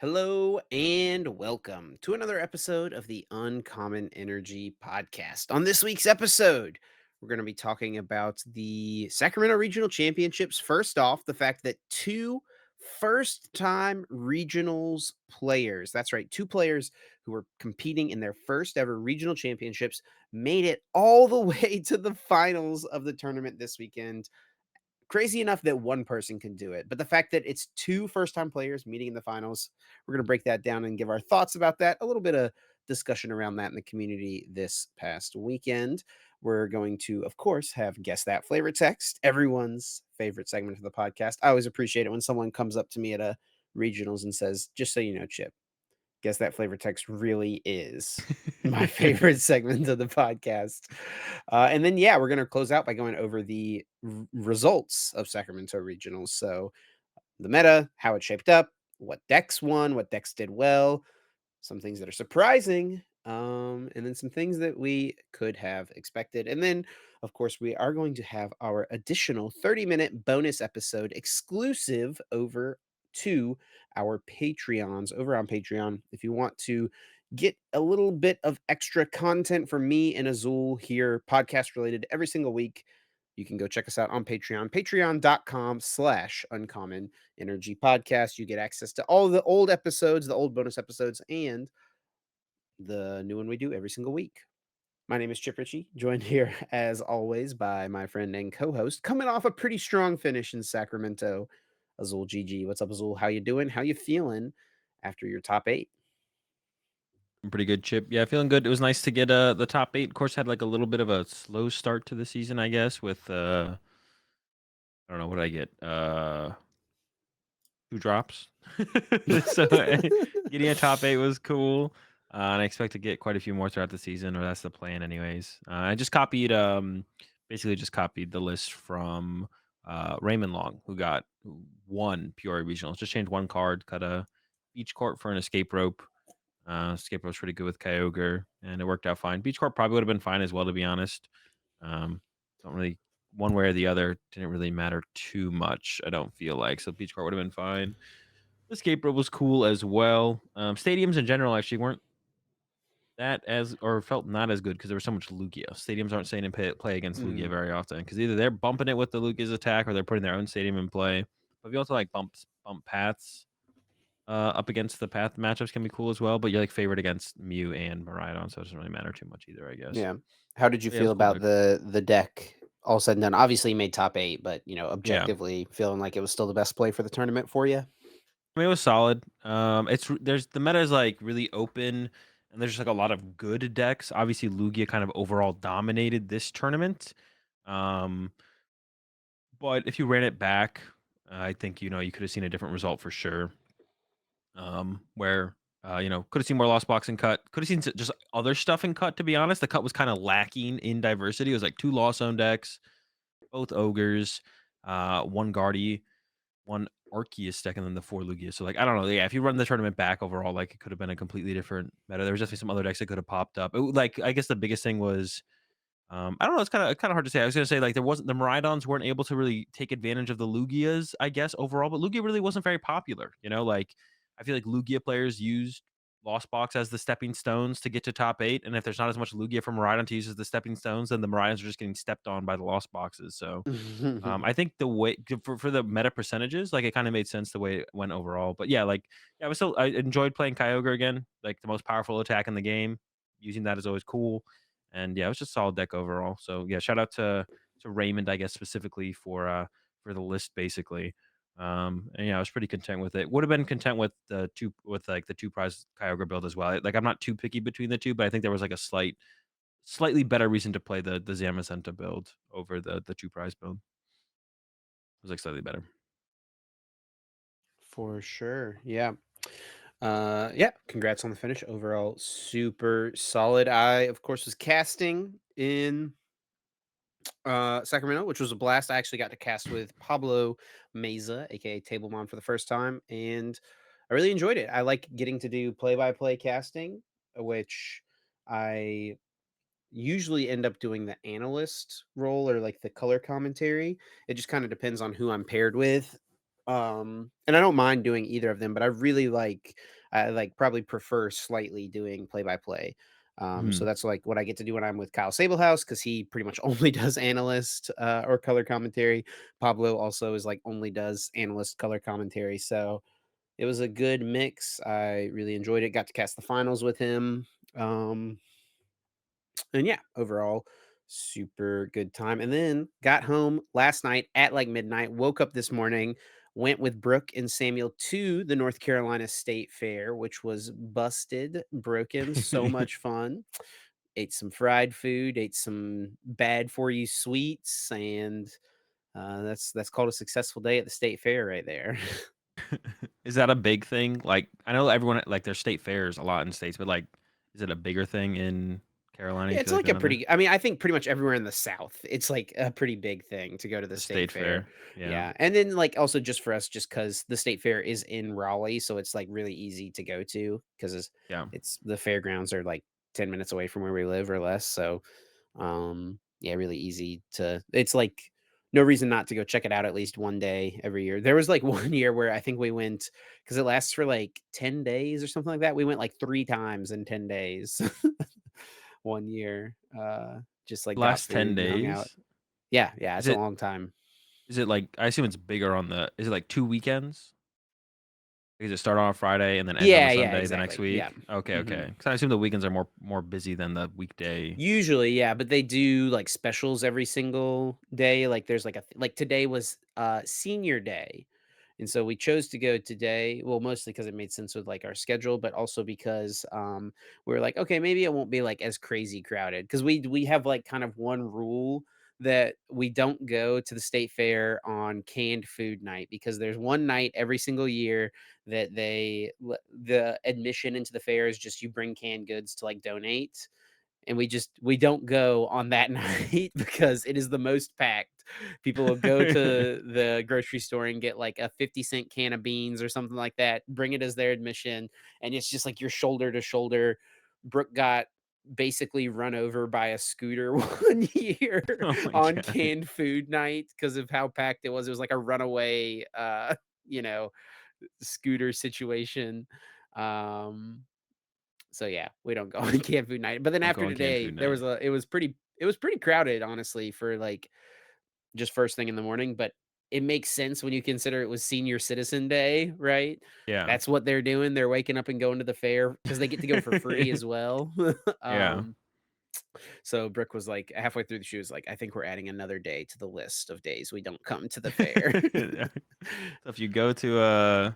Hello and welcome to another episode of the Uncommon Energy Podcast. On this week's episode, we're going to be talking about the Sacramento Regional Championships. First off, the fact that two first time regionals players, that's right, two players who were competing in their first ever regional championships, made it all the way to the finals of the tournament this weekend. Crazy enough that one person can do it, but the fact that it's two first-time players meeting in the finals, we're gonna break that down and give our thoughts about that, a little bit of discussion around that in the community this past weekend. We're going to, of course, have Guess That Flavor Text, everyone's favorite segment of the podcast. I always appreciate it when someone comes up to me at a regionals and says, "Just so you know, Chip, Guess That Flavor Text really is my favorite segment of the podcast." And then, yeah, we're going to close out by going over the results of Sacramento Regionals. So, the meta, how it shaped up, what decks won, what decks did well, some things that are surprising, and then some things that we could have expected. And then, of course, we are going to have our additional 30-minute bonus episode exclusive over to our Patreons over on Patreon. If you want to get a little bit of extra content from me and Azul here, podcast related every single week, you can go check us out on Patreon, patreon.com/uncommon energy podcast. You get access to all the old episodes, the old bonus episodes, and the new one we do every single week. My name is Chip Ritchie, joined here as always by my friend and co-host, coming off a pretty strong finish in Sacramento, Azul GG. What's up, Azul? How you doing? How you feeling after your top 8? Pretty good, Chip. Yeah, feeling good. It was nice to get the top 8. Of course, had like a little bit of a slow start to the season, I guess, with I don't know what did I get. 2 drops. So getting a top 8 was cool. And I expect to get quite a few more throughout the season, or that's the plan anyways. I just copied basically just copied the list from Raymond Long, who won Peoria Regionals. Just changed one card, cut a beach court for an escape rope. Escape rope's pretty good with Kyogre, and it worked out fine. Beach court probably would have been fine as well, to be honest. Um, don't really one way or the other didn't really matter too much. I don't feel like so. Beach court would have been fine. Escape rope was cool as well. Stadiums in general actually weren't that as or felt not as good because there was so much Lugia. Stadiums aren't staying in play against Lugia Mm, very often because either they're bumping it with the Lugia's attack or they're putting their own stadium in play. But if you also like bump paths, up against the path matchups can be cool as well, but you're like favored against Mew and Miraidon, so it doesn't really matter too much either, I guess. yeah. How did you But yeah, it was feel a cool about deck. the deck all said and done? Obviously, you made top 8, but Yeah, objectively feeling like it was still the best play for the tournament for you. I mean it was solid. There's the meta is like really open, and there's just like a lot of good decks. Obviously, Lugia kind of overall dominated this tournament. Um, but if you ran it back, I think you could have seen a different result for sure. Where could have seen more lost box and cut. Could have seen just other stuff in cut. To be honest, the cut was kind of lacking in diversity. It was like 2 lost zone decks, both ogres, one Guardy, one Arceus deck, and then the 4 Lugia. So like I don't know. Yeah, if you run the tournament back overall, like it could have been a completely different meta. There was definitely some other decks that could have popped up. Like I guess the biggest thing was I don't know. It's kind of hard to say. I was gonna say like there wasn't the Miraidons weren't able to really take advantage of the Lugias, I guess overall, but Lugia really wasn't very popular. Like I feel like Lugia players used Lost Box as the stepping stones to get to top 8, and if there's not as much Lugia from Miraidon to use as the stepping stones, then the Miraidons are just getting stepped on by the Lost Boxes. So I think the way for the meta percentages, like it kind of made sense the way it went overall. But yeah, like yeah, I enjoyed playing Kyogre again, like the most powerful attack in the game. Using that is always cool. And yeah, it was just a solid deck overall. So yeah, shout out to Raymond, I guess specifically for the list basically. And yeah, I was pretty content with it. Would have been content with the two prize Kyogre build as well. Like I'm not too picky between the two, but I think there was like a slightly better reason to play the Zamazenta build over the two prize build. It was like slightly better. For sure. Yeah. Yeah, congrats on the finish. Overall, super solid. I, of course, was casting in Sacramento, which was a blast. I actually got to cast with Pablo Meza, aka Table Mom, for the first time, and I really enjoyed it. I like getting to do play-by-play casting, which I usually end up doing the analyst role or like the color commentary. It just kind of depends on who I'm paired with. And I don't mind doing either of them, but I like probably prefer slightly doing play by play. So Mhm. that's like what I get to do when I'm with Kyle Sablehouse because he pretty much only does analyst or color commentary. Pablo also is like only does analyst color commentary. So it was a good mix. I really enjoyed it. Got to cast the finals with him. Um, and yeah, overall, super good time. And then got home last night at like midnight, woke up this morning, went with Brooke and Samuel to the North Carolina State Fair, which was busted, broken, so much fun. Ate some fried food, ate some bad for you sweets, and that's called a successful day at the state fair right there. Is that a big thing? Like, I know everyone like, there's state fairs a lot in states, but, like, is it a bigger thing in Carolina, you Yeah, it's feel like, like than a other pretty I mean, I think pretty much everywhere in the South, it's like a pretty big thing to go to the the state state fair. fair? Yeah. Yeah, and then, like, also just for us, just because the state fair is in Raleigh, so it's, like, really easy to go to 'cause Yeah. it's the fairgrounds are, like, 10 minutes away from where we live or less, so, yeah, really easy to it's, like, no reason not to go check it out at least one day every year. There was, like, one year where I think we went because it lasts for, like, 10 days or something like that, we went, like, 3 times in 10 days. One year, just, like, got Last 10 food and hung out. days? Yeah, yeah, Is it's a it long time. is it, like I assume it's bigger on the is it, like, 2 weekends? Does it start on a Friday and then end on a Yeah, yeah, Sunday the next exactly, yeah. week? Okay, Mhm. okay. 'Cause I assume the weekends are more busy than the weekday Usually, yeah, but they do, like, specials every single day, like, there's, like today was, senior day, and so we chose to go today, well, mostly because it made sense with, like, our schedule, but also because, we were like, "Okay, maybe it won't be, like, as crazy crowded because we have, like, kind of one rule that we don't go to the state fair on canned food night because there's one night every single year that the admission into the fair is just you bring canned goods to, like, donate, and we don't go on that night because it is the most packed. People will go to the grocery store and get like a 50-cent can of beans or something like that, bring it as their admission, and it's just like you're shoulder to shoulder. Brooke got basically run over by a scooter one year Oh my on god. canned food night because of how packed it was. It was like a runaway you know, scooter situation. Um so yeah, we don't go on camp food night. But then Don't go after on canned today, food night. it was pretty crowded, honestly, for like just first thing in the morning. But it makes sense when you consider it was senior citizen day, right? Yeah. That's what they're doing. They're waking up and going to the fair because they get to go for free as well. Yeah. um, so Brooke was like halfway through she was like, I think we're adding another day to the list of days we don't come to the fair. So if you go to,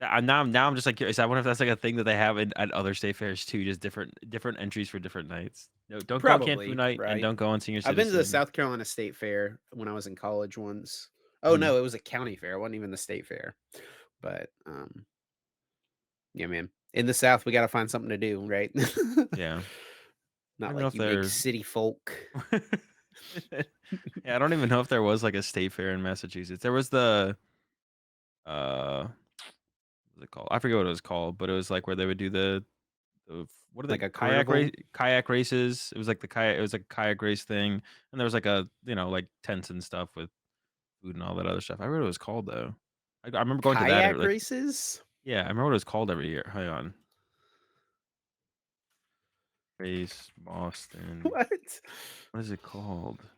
now I'm just, like, curious, I wonder if that's, like, a thing that they have at other state fairs too, just different entries for different nights. No, don't go on canned food Probably, night and right? don't go on senior I've been to the citizen. South Carolina State Fair when I was in college once. Oh, Mhm. no, it was a county fair, it wasn't even the state fair. But, yeah, man. In the South, we gotta find something to do, right? Yeah. I Not don't even know like if you big there city folk. Yeah, I don't even know if there was, like, a state fair in Massachusetts. There was uh, what's it called? I forget what it was called, but it was, like, where they would do the what are Like the a carnival? kayak races. It was like the kayak it was like a kayak race thing, and there was, like, like, tents and stuff with food and all that other stuff. I forget what it was called, though. I remember going to that every Kayak like races? yeah, I remember what it was called every year. Hang on. Race Boston. What? What is it called?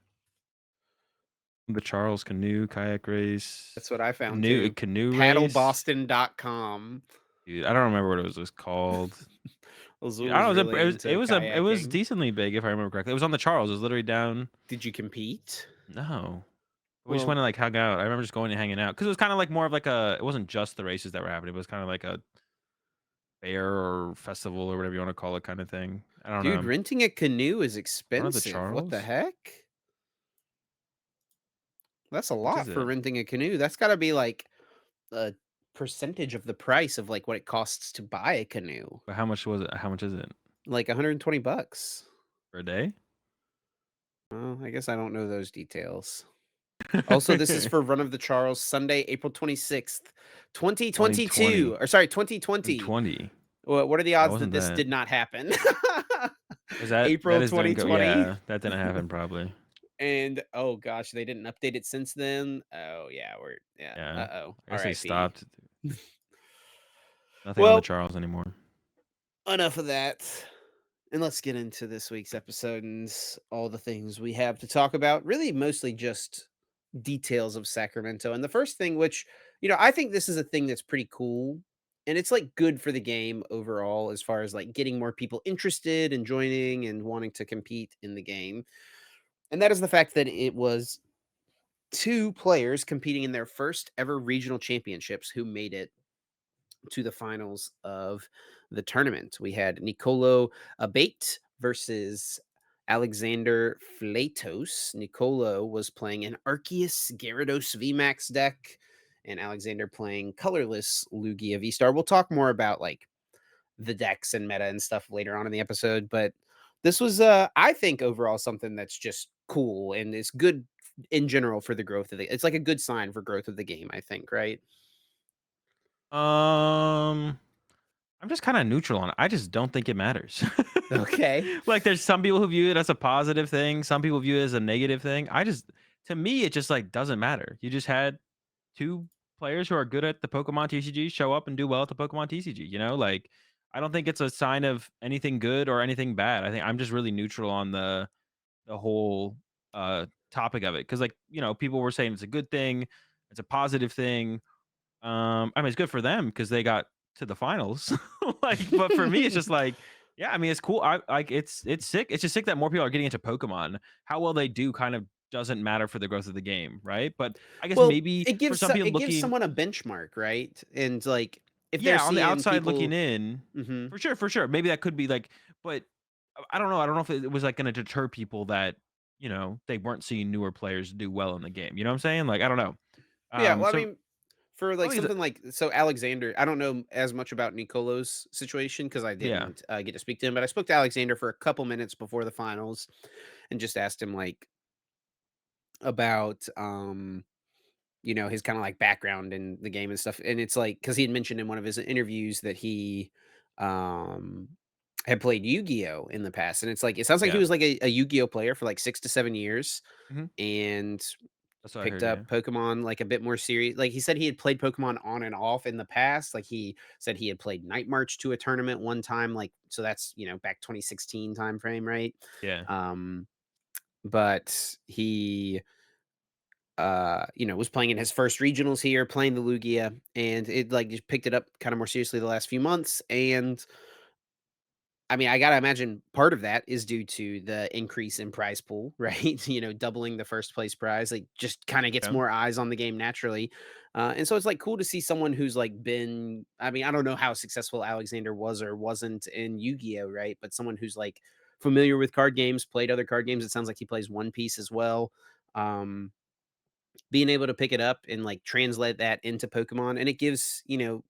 The Charles Canoe Kayak Race. That's what I found Canoe too. canoe race? Paddleboston.com. Dude, I don't remember what it was called. Dude, Azul I is don't know, really into it was kayaking. decently big if I remember correctly. It was on the Charles, it was literally down Did you compete? no. We just went Well, and, like, hung out. I remember just going and hanging out because it was kinda like more of like a it wasn't just the races that were happening, it was kinda like a fair or festival or whatever you wanna call it kinda thing. I don't dude, know. renting a canoe is One of the expensive. What the Charles? heck? That's a How much lot is for it? renting a canoe. That's gotta be like a percentage of the price of like what it costs to buy a canoe. But how much was it? How much is it? Like 120 bucks. For a day? Oh, I guess I don't know those details. Also, this is for Run of the Charles, Sunday, April 26th, 2020. 2022. Or sorry, 2020. 2020. What are the That odds that wasn't this that. did not happen? Is that April is didn't go 2020. yeah, that didn't happen probably. And, oh gosh, they didn't update it since then? Oh, yeah, we're yeah, Yeah. uh-oh, I guess they RIP. stopped. Nothing on the Well, Charles anymore. enough of that, and let's get into this week's episode and all the things we have to talk about. Really, mostly just details of Sacramento. And the first thing, which, I think this is a thing that's pretty cool. And it's like good for the game overall, as far as like getting more people interested and joining and wanting to compete in the game. And that is the fact that it was two players competing in their first ever regional championships who made it to the finals of the tournament. We had Nicolo Abate versus Alexander Flatos. Nicolo was playing an Arceus Gyarados VMAX deck, and Alexander playing colorless Lugia V-Star. We'll talk more about like the decks and meta and stuff later on in the episode, but this was I think overall something that's just cool and it's good in general for the growth of it's like a good sign for growth of the game, I think, right? Um, I'm just kinda neutral on it. I just don't think it matters. Okay. Like, there's some people who view it as a positive thing, some people view it as a negative thing. To me, it just, like, doesn't matter. You just had 2 players who are good at the Pokemon TCG show up and do well at the Pokemon TCG, you know? Like, I don't think it's a sign of anything good or anything bad. I think I'm just really neutral on the whole, topic of it because, like, people were saying it's a good thing, it's a positive thing. I mean, it's good for them because they got to the finals. Like, but for me, it's just like, yeah, I mean, it's cool. I like it's sick. It's just sick that more people are getting into Pokemon. How well they do kind of doesn't matter for the growth of the game, right? But I guess Well, maybe it for gives some people it gives looking, someone a benchmark, right? And, like, if they're yeah, on the seeing outside looking people. in, Mhm. for sure. Maybe that could be like, but I don't know. I don't know if it was like going to deter people that they weren't seeing newer players do well in the game. You know what I'm saying? Like, I don't know. Yeah, well, I So mean, for, I like, think, something like so Alexander I don't know as much about Nicolo's situation because I yeah, didn't, get to speak to him, but I spoke to Alexander for a couple minutes before the finals and just asked him, like, about, his kinda, like, background in the game and stuff, and it's like because he had mentioned in one of his interviews that he, um, had played Yu-Gi-Oh! In the past, and it's like it sounds like he yeah. was, like, a Yu-Gi-Oh! Player for, like, 6 to 7 years Mhm. and That's what I picked heard. Yeah. up Pokemon, like, a bit more serious like, he said he had played Pokemon on and off in the past, like, he said he had played Night March to a tournament one time, like so that's, back 2016 timeframe, right? Yeah. Um, but he was playing in his first regionals here, playing the Lugia, and it like just picked it up kind of more seriously the last few months. And I mean, I gotta imagine part of that is due to the increase in prize pool, right? Doubling the first place prize, like just kind of gets Yeah. more eyes on the game naturally. And so it's like cool to see someone who's like been, I mean, I don't know how successful Alexander was or wasn't in Yu-Gi-Oh, right? But someone who's like familiar with card games, played other card games. It sounds like he plays One Piece as well. Um, Being able to pick it up and, like, translate that into Pokemon, and it gives,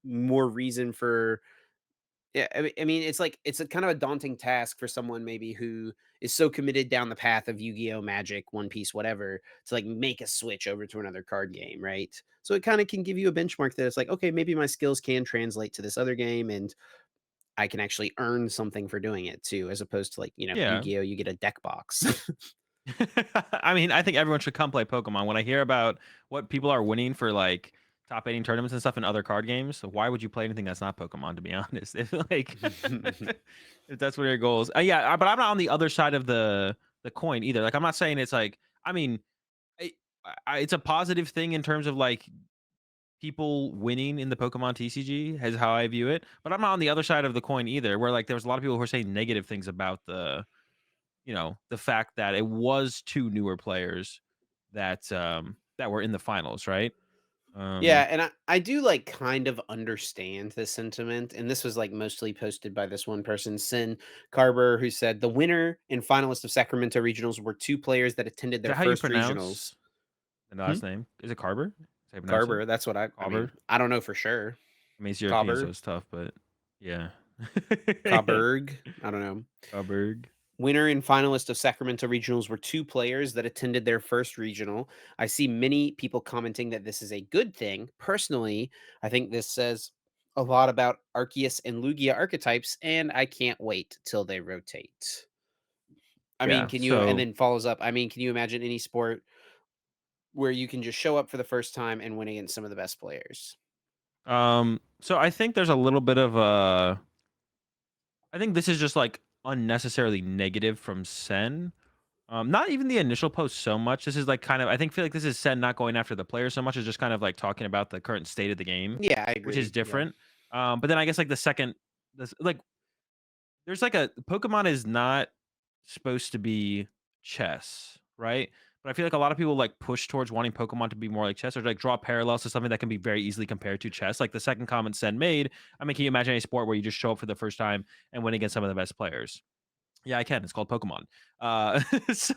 more reason for yeah, I mean, it's like it's a kind of a daunting task for someone maybe who is so committed down the path of Yu-Gi-Oh! Magic, One Piece, whatever, to, like, make a switch over to another card game, right? So it kinda can give you a benchmark that it's like, "Okay, maybe my skills can translate to this other game, and I can actually earn something for doing it too," as opposed to, like, Yeah. Yu-Gi-Oh! You get a deck box. I mean, I think everyone should come play Pokemon. When I hear about what people are winning for like top 18 tournaments and stuff in other card games, so why would you play anything that's not Pokemon? To be honest, if like if that's what your goals, yeah. But I'm not on the other side of the coin either. Like, I'm not saying it's like. I mean, I, it's a positive thing in terms of like people winning in the Pokemon TCG is how I view it. But I'm not on the other side of the coin either, where like there's a lot of people who are saying negative things about the fact that it was 2 newer players that were in the finals, right? Yeah, Um, and I do like kind of understand the sentiment. And this was like mostly posted by this one person, Sin Carver, who said the winner and finalist of Sacramento Regionals were two players that attended is their that how you first regionals. pronounce the Hmm? last name? Is it Carver? Is that how you pronounce it? Carver, that's what I mean, Carver? I don't know for sure. I mean, it's European, so Cauber, it's tough, but yeah. Coburg, I don't know. Coburg. Winner and finalist of Sacramento Regionals were two players that attended their first regional. I see many people commenting that this is a good thing. Personally, I think this says a lot about Arceus and Lugia archetypes, and I can't wait till they rotate. I mean, Yeah. can you and So then follows up, I mean, can you imagine any sport where you can just show up for the first time and win against some of the best players? so I think there's a little bit of a I think this is just like unnecessarily negative from Sen. Not even the initial post so much. This is like kind of I think feel like this is Sen not going after the player so much as just kind of like talking about the current state of the game, Yeah, I which is agree. Yeah. different. But then I guess like the second this like there's like a Pokemon is not supposed to be chess, right? But I feel like a lot of people like push towards wanting Pokemon to be more like chess or like draw parallels to something that can be very easily compared to chess. Like the second comment Sen made, I mean, can you imagine a sport where you just show up for the first time and win against some of the best players? Yeah, I can. It's called Pokemon. Uh, so,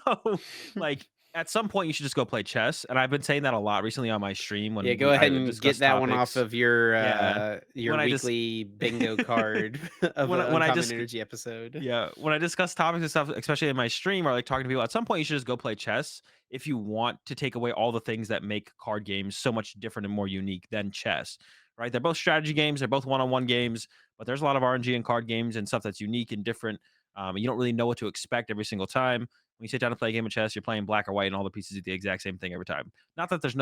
like, at some point, you should just go play chess. And I've been saying that a lot recently on my stream Yeah, when go I ahead and discuss get that one off topics. of Yeah, your when I just weekly bingo card of an when I uncommon just energy episode. yeah, when I discuss topics and stuff, especially in my stream or like talking to people, at some point you should just go play chess if you want to take away all the things that make card games so much different and more unique than chess. Right? They're both strategy games, they're both one-on-one games, but there's a lot of RNG in card games and stuff that's unique and different. And you don't really know what to expect every single time. When you sit down to play a game of chess, you're playing black or white, and all the pieces do the exact same thing every time. Not that that's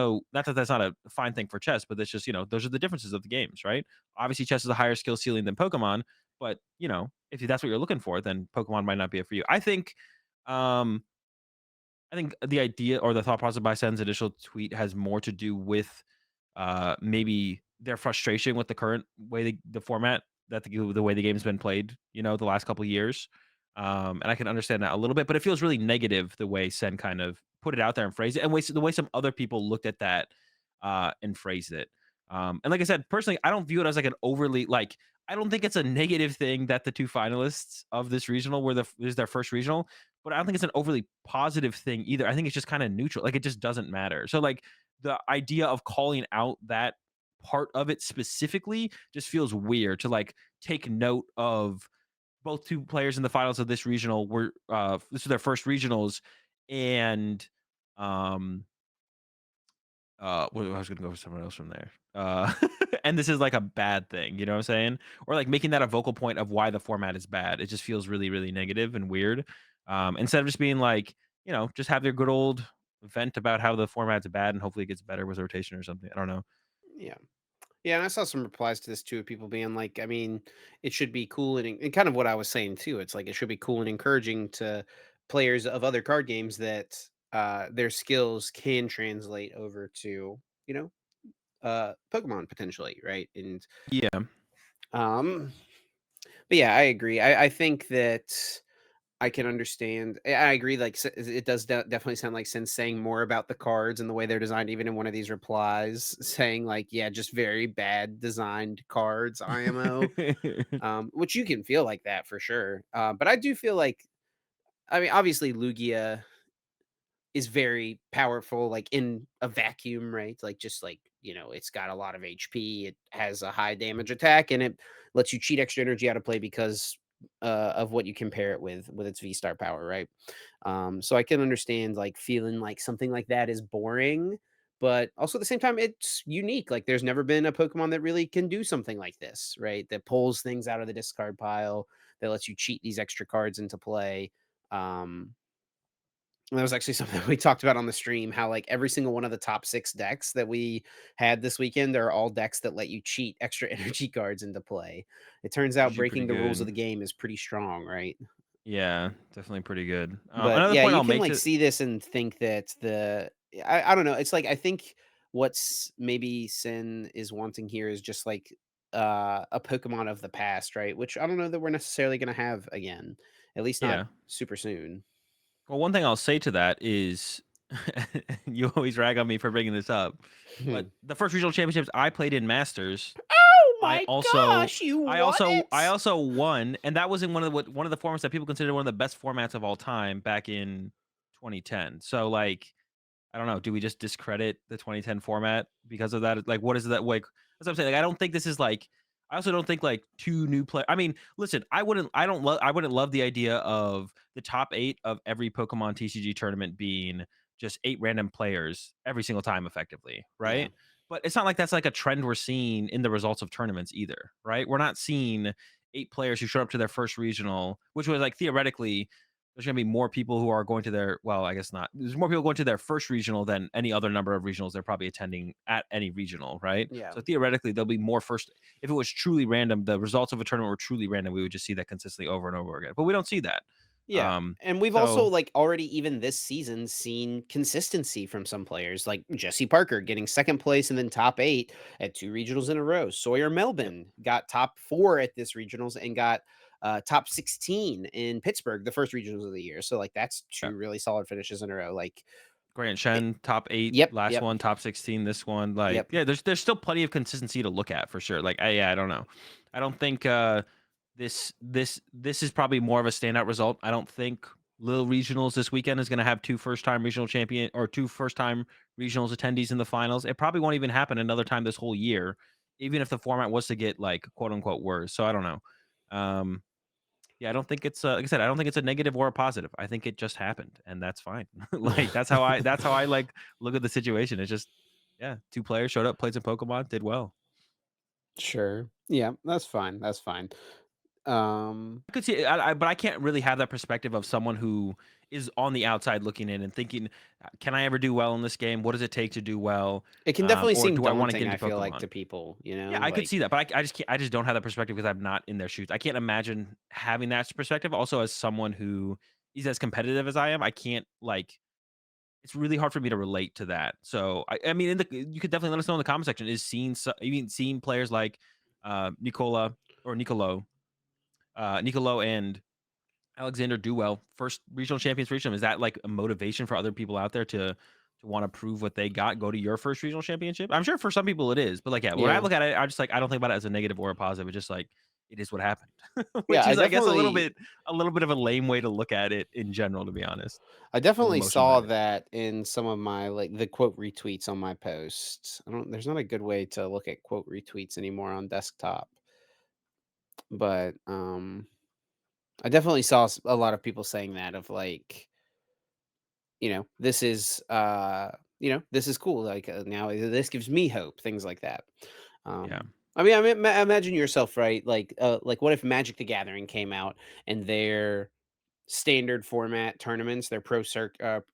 not a fine thing for chess, but it's just those are the differences of the games, right? Obviously, chess is a higher skill ceiling than Pokemon, but, if that's what you're looking for, then Pokemon might not be it for you. Um, I think the idea or the thought process by Sen's initial tweet has more to do with maybe their frustration with the current way the format that the way the game's been played, the last couple of years. And I can understand that a little bit, but it feels really negative the way Sen kind of put it out there and phrased it, and the way some other people looked at that and phrased it. And like I said, personally, I don't view it as like an overly like. I don't think it's a negative thing that the two finalists of this regional were this is their first regional, but I don't think it's an overly positive thing either. I think it's just kind of neutral. Like it just doesn't matter. So like the idea of calling out that part of it specifically just feels weird to like take note of both two players in the finals of this regional were this is their first regionals and um well, I was gonna go for someone else from there. And this is like a bad thing, you know what I'm saying? Or like making that a vocal point of why the format is bad. It just feels really, really negative and weird. Instead of just being like, just have your good old vent about how the format's bad and hopefully it gets better with rotation or something. I don't know. Yeah. Yeah, and I saw some replies to this too, of people being like, I mean, it should be cool and kind of what I was saying too. It's like it should be cool and encouraging to players of other card games that their skills can translate over to, you know, Pokemon potentially, right? And Yeah, um but yeah, I agree. I think that I can understand. I agree. Like it does definitely sound like Sin's saying more about the cards and the way they're designed. Even in one of these replies, saying like, "Yeah, just very bad designed cards." IMO, which you can feel like that for sure. But I do feel like, I mean, obviously Lugia is very powerful, like, in a vacuum, right? Like, just like, it's got a lot of HP, it has a high damage attack, and it lets you cheat extra energy out of play because, of what you compare it with its V-Star power, right? So I can understand, like, feeling like something like that is boring, but also at the same time, it's unique. Like, there's never been a Pokemon that really can do something like this, right? That pulls things out of the discard pile, that lets you cheat these extra cards into play. Um that was actually something we talked about on the stream, how, like, every single one of the top 6 decks that we had this weekend are all decks that let you cheat extra energy cards into play. It turns out usually pretty breaking the rules of good. the game is pretty strong, right? Yeah, definitely pretty good. But, Another yeah, point you I'll can, make like, to see this and think that I don't know, it's like, I think what's maybe Sin is wanting here is just, like, a Pokemon of the past, right? Which I don't know that we're necessarily gonna have again, at least not yeah. super soon. Well, one thing I'll say to that is you always rag on me for bringing this up, but the first regional championships I played in Masters, Oh I my also gosh, you I won also I it? also won, and that was in one of the formats that people consider one of the best formats of all time back in 2010. So like I don't know. Do we just discredit the 2010 format because of that? Like, what is that? Like, that's what I'm saying. Like, I don't think this is like. I also don't think like two new play. I mean, listen, I wouldn't. I don't love. I wouldn't love the idea of the top 8 of every Pokemon TCG tournament being just 8 random players every single time, effectively, Yeah. right? But it's not like that's like a trend we're seeing in the results of tournaments either, right? We're not seeing 8 players who showed up to their first regional, which was like theoretically there's gonna be more people who are going to their well, I guess not. There's more people going to their first regional than any other number of regionals they're probably attending at any regional, right? Yeah. So theoretically, there'll be more first. If it was truly random, the results of a tournament were truly random, we would just see that consistently over and over again. But we don't see that. Yeah. And we've also So like already even this season seen consistency from some players like Jesse Parker getting second place and then top 8 at 2 regionals in a row. Sawyer yep, Melvin got top 4 at this regionals and got top 16 in Pittsburgh, the first regionals of the year. So like that's yeah. 2 really solid finishes in a row. Like Grant it, Shen, top 8, yep, last yep, one, top 16, this one, like, yep. yeah, there's still plenty of consistency to look at for sure. Like, I don't know. I don't think, this is probably more of a standout result. I don't think Lil Regionals this weekend is gonna have 2 first-time regional champion or 2 first-time regionals attendees in the finals. It probably won't even happen another time this whole year, even if the format was to get, like, quote, unquote, "worse." So, I don't know. Um yeah, I don't think it's like I said, I don't think it's a negative or a positive. I think it just happened, and that's fine. Like that's how I like look at the situation. It's just yeah, 2 players showed up, played some Pokemon, did well. Sure. Yeah, that's fine. That's fine. Um I could see but I can't really have that perspective of someone who is on the outside looking in and thinking, "Can I ever do well in this game? What does it take to do well? it can definitely Or seem do I want to get daunting, into I feel like, Pokemon?" to people, Yeah, I could like see that, but I just can't, I just don't have that perspective because I'm not in their shoes. I can't imagine having that perspective. Also, as someone who is as competitive as I am, I can't like it's really hard for me to relate to that. So I mean, you could definitely let us know in the comment section. Is seeing even seeing players like Nicola or Nicolo and Alexander do well, first regional champions for each of them. Is that like a motivation for other people out there to want to prove what they got? Go to your first regional championship. I'm sure for some people it is, but like yeah, when I yeah. look at it, I just like I don't think about it as a negative or a positive. It's just like it is what happened, Yeah, which is I guess a little bit of a lame way to look at it in general, to be honest. I No definitely emotion saw behind it. that in some of my like the quote retweets on my posts. I don't there's not a good way to look at quote retweets anymore on desktop, but I definitely saw a lot of people saying that of like, this is this is cool like now this gives me hope, things like that. Yeah. I mean, imagine yourself, right? Like what if Magic the Gathering came out and their standard format tournaments, their pro circ or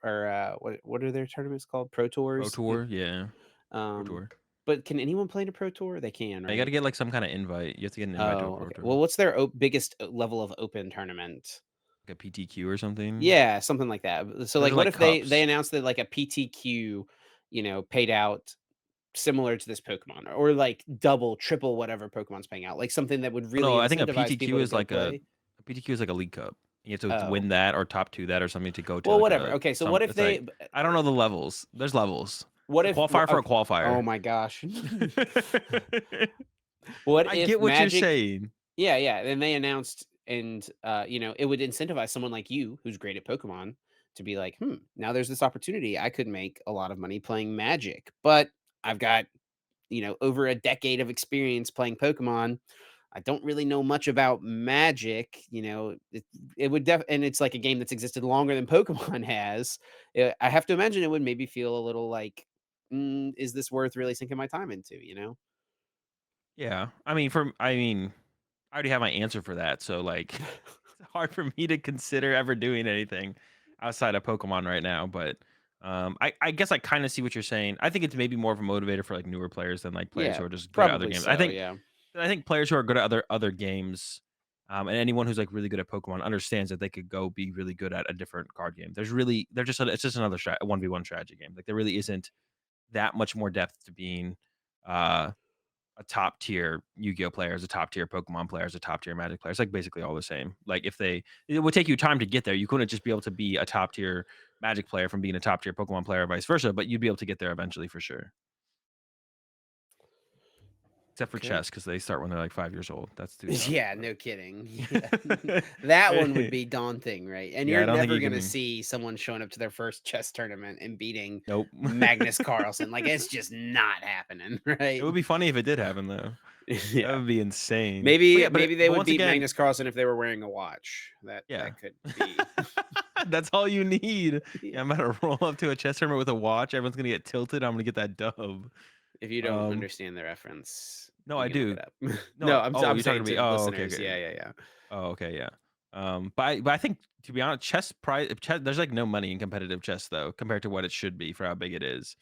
what are their tournaments called? Pro Pro tours. Tour, yeah. Pro Um, Tour. but can anyone play in a pro tour? They can, You gotta right? get, like, some kinda invite. You have to get an invite to a Oh, Pro okay. Tour. Well, what's their biggest level of open tournament? Like a PTQ or something. Yeah, something like that. So, Those like, are what like if they cups. announced that like a PTQ, paid out similar to this Pokemon, or like double, triple whatever Pokemon's paying out, like something that would Oh, really no, I think a incentivize PTQ people to is go like play? a PTQ is like a league cup. You have to Oh, win that or top 2 that or something to go to well, like whatever. a Okay, so some what if it's like I don't know the levels. There's levels. what It's a if? qualifier for a Okay, oh qualifier. my gosh. What I if get what you're Magic saying. Yeah, yeah, and they announced and, it would incentivize someone like you who's great at Pokemon to be like, "Hmm, now there's this opportunity. I could make a lot of money playing Magic, but I've got, over a decade of experience playing Pokemon. I don't really know much about Magic." It would and it's like a game that's existed longer than Pokemon has. I have to imagine it would maybe feel a little like, is this worth really sinking my time into, you know? Yeah. I mean, I already have my answer for that, so, like, it's hard for me to consider ever doing anything outside of Pokemon right now, but, I guess I kinda see what you're saying. I think it's maybe more of a motivator for, like, newer players than, like, players Yeah, who are just good at other probably games. so, yeah. I think players who are good at other games, and anyone who's, like, really good at Pokemon understands that they could go be really good at a different card game. It's just another 1v1 strategy game. Like, there really isn't that much more depth to being, uh a top tier Yu-Gi-Oh player, as a top tier Pokemon player, as a top tier Magic player. It's like basically all the same. Like it would take you time to get there. You couldn't just be able to be a top tier Magic player from being a top tier Pokemon player, or vice versa, but you'd be able to get there eventually for sure. Except for Okay. chess, because they start when they're like 5 years old. That's too tough. Yeah, no kidding. Yeah. That one would be daunting, right? And Yeah, you're I don't think never you gonna can. see someone showing up to their first chess tournament and beating Nope. Magnus Carlsen. Like, it's just not happening, It right? would be funny if it did happen though. That Yeah. would be insane. But Maybe yeah, maybe they but would once beat again, Magnus Carlsen if they were wearing a watch. yeah. That could be. That's all you need. Yeah, Yeah. I'm about to roll up to a chess tournament with a watch. Everyone's gonna get tilted. I'm gonna get that dub. If you don't Um, understand the reference, no, you I can look do. it up. No, No, oh, I'm you're talking saying to me. to Oh, okay, listeners, okay. yeah, yeah, yeah. Oh, okay, yeah. But I think, to be honest, chess, there's like no money in competitive chess though compared to what it should be for how big it is.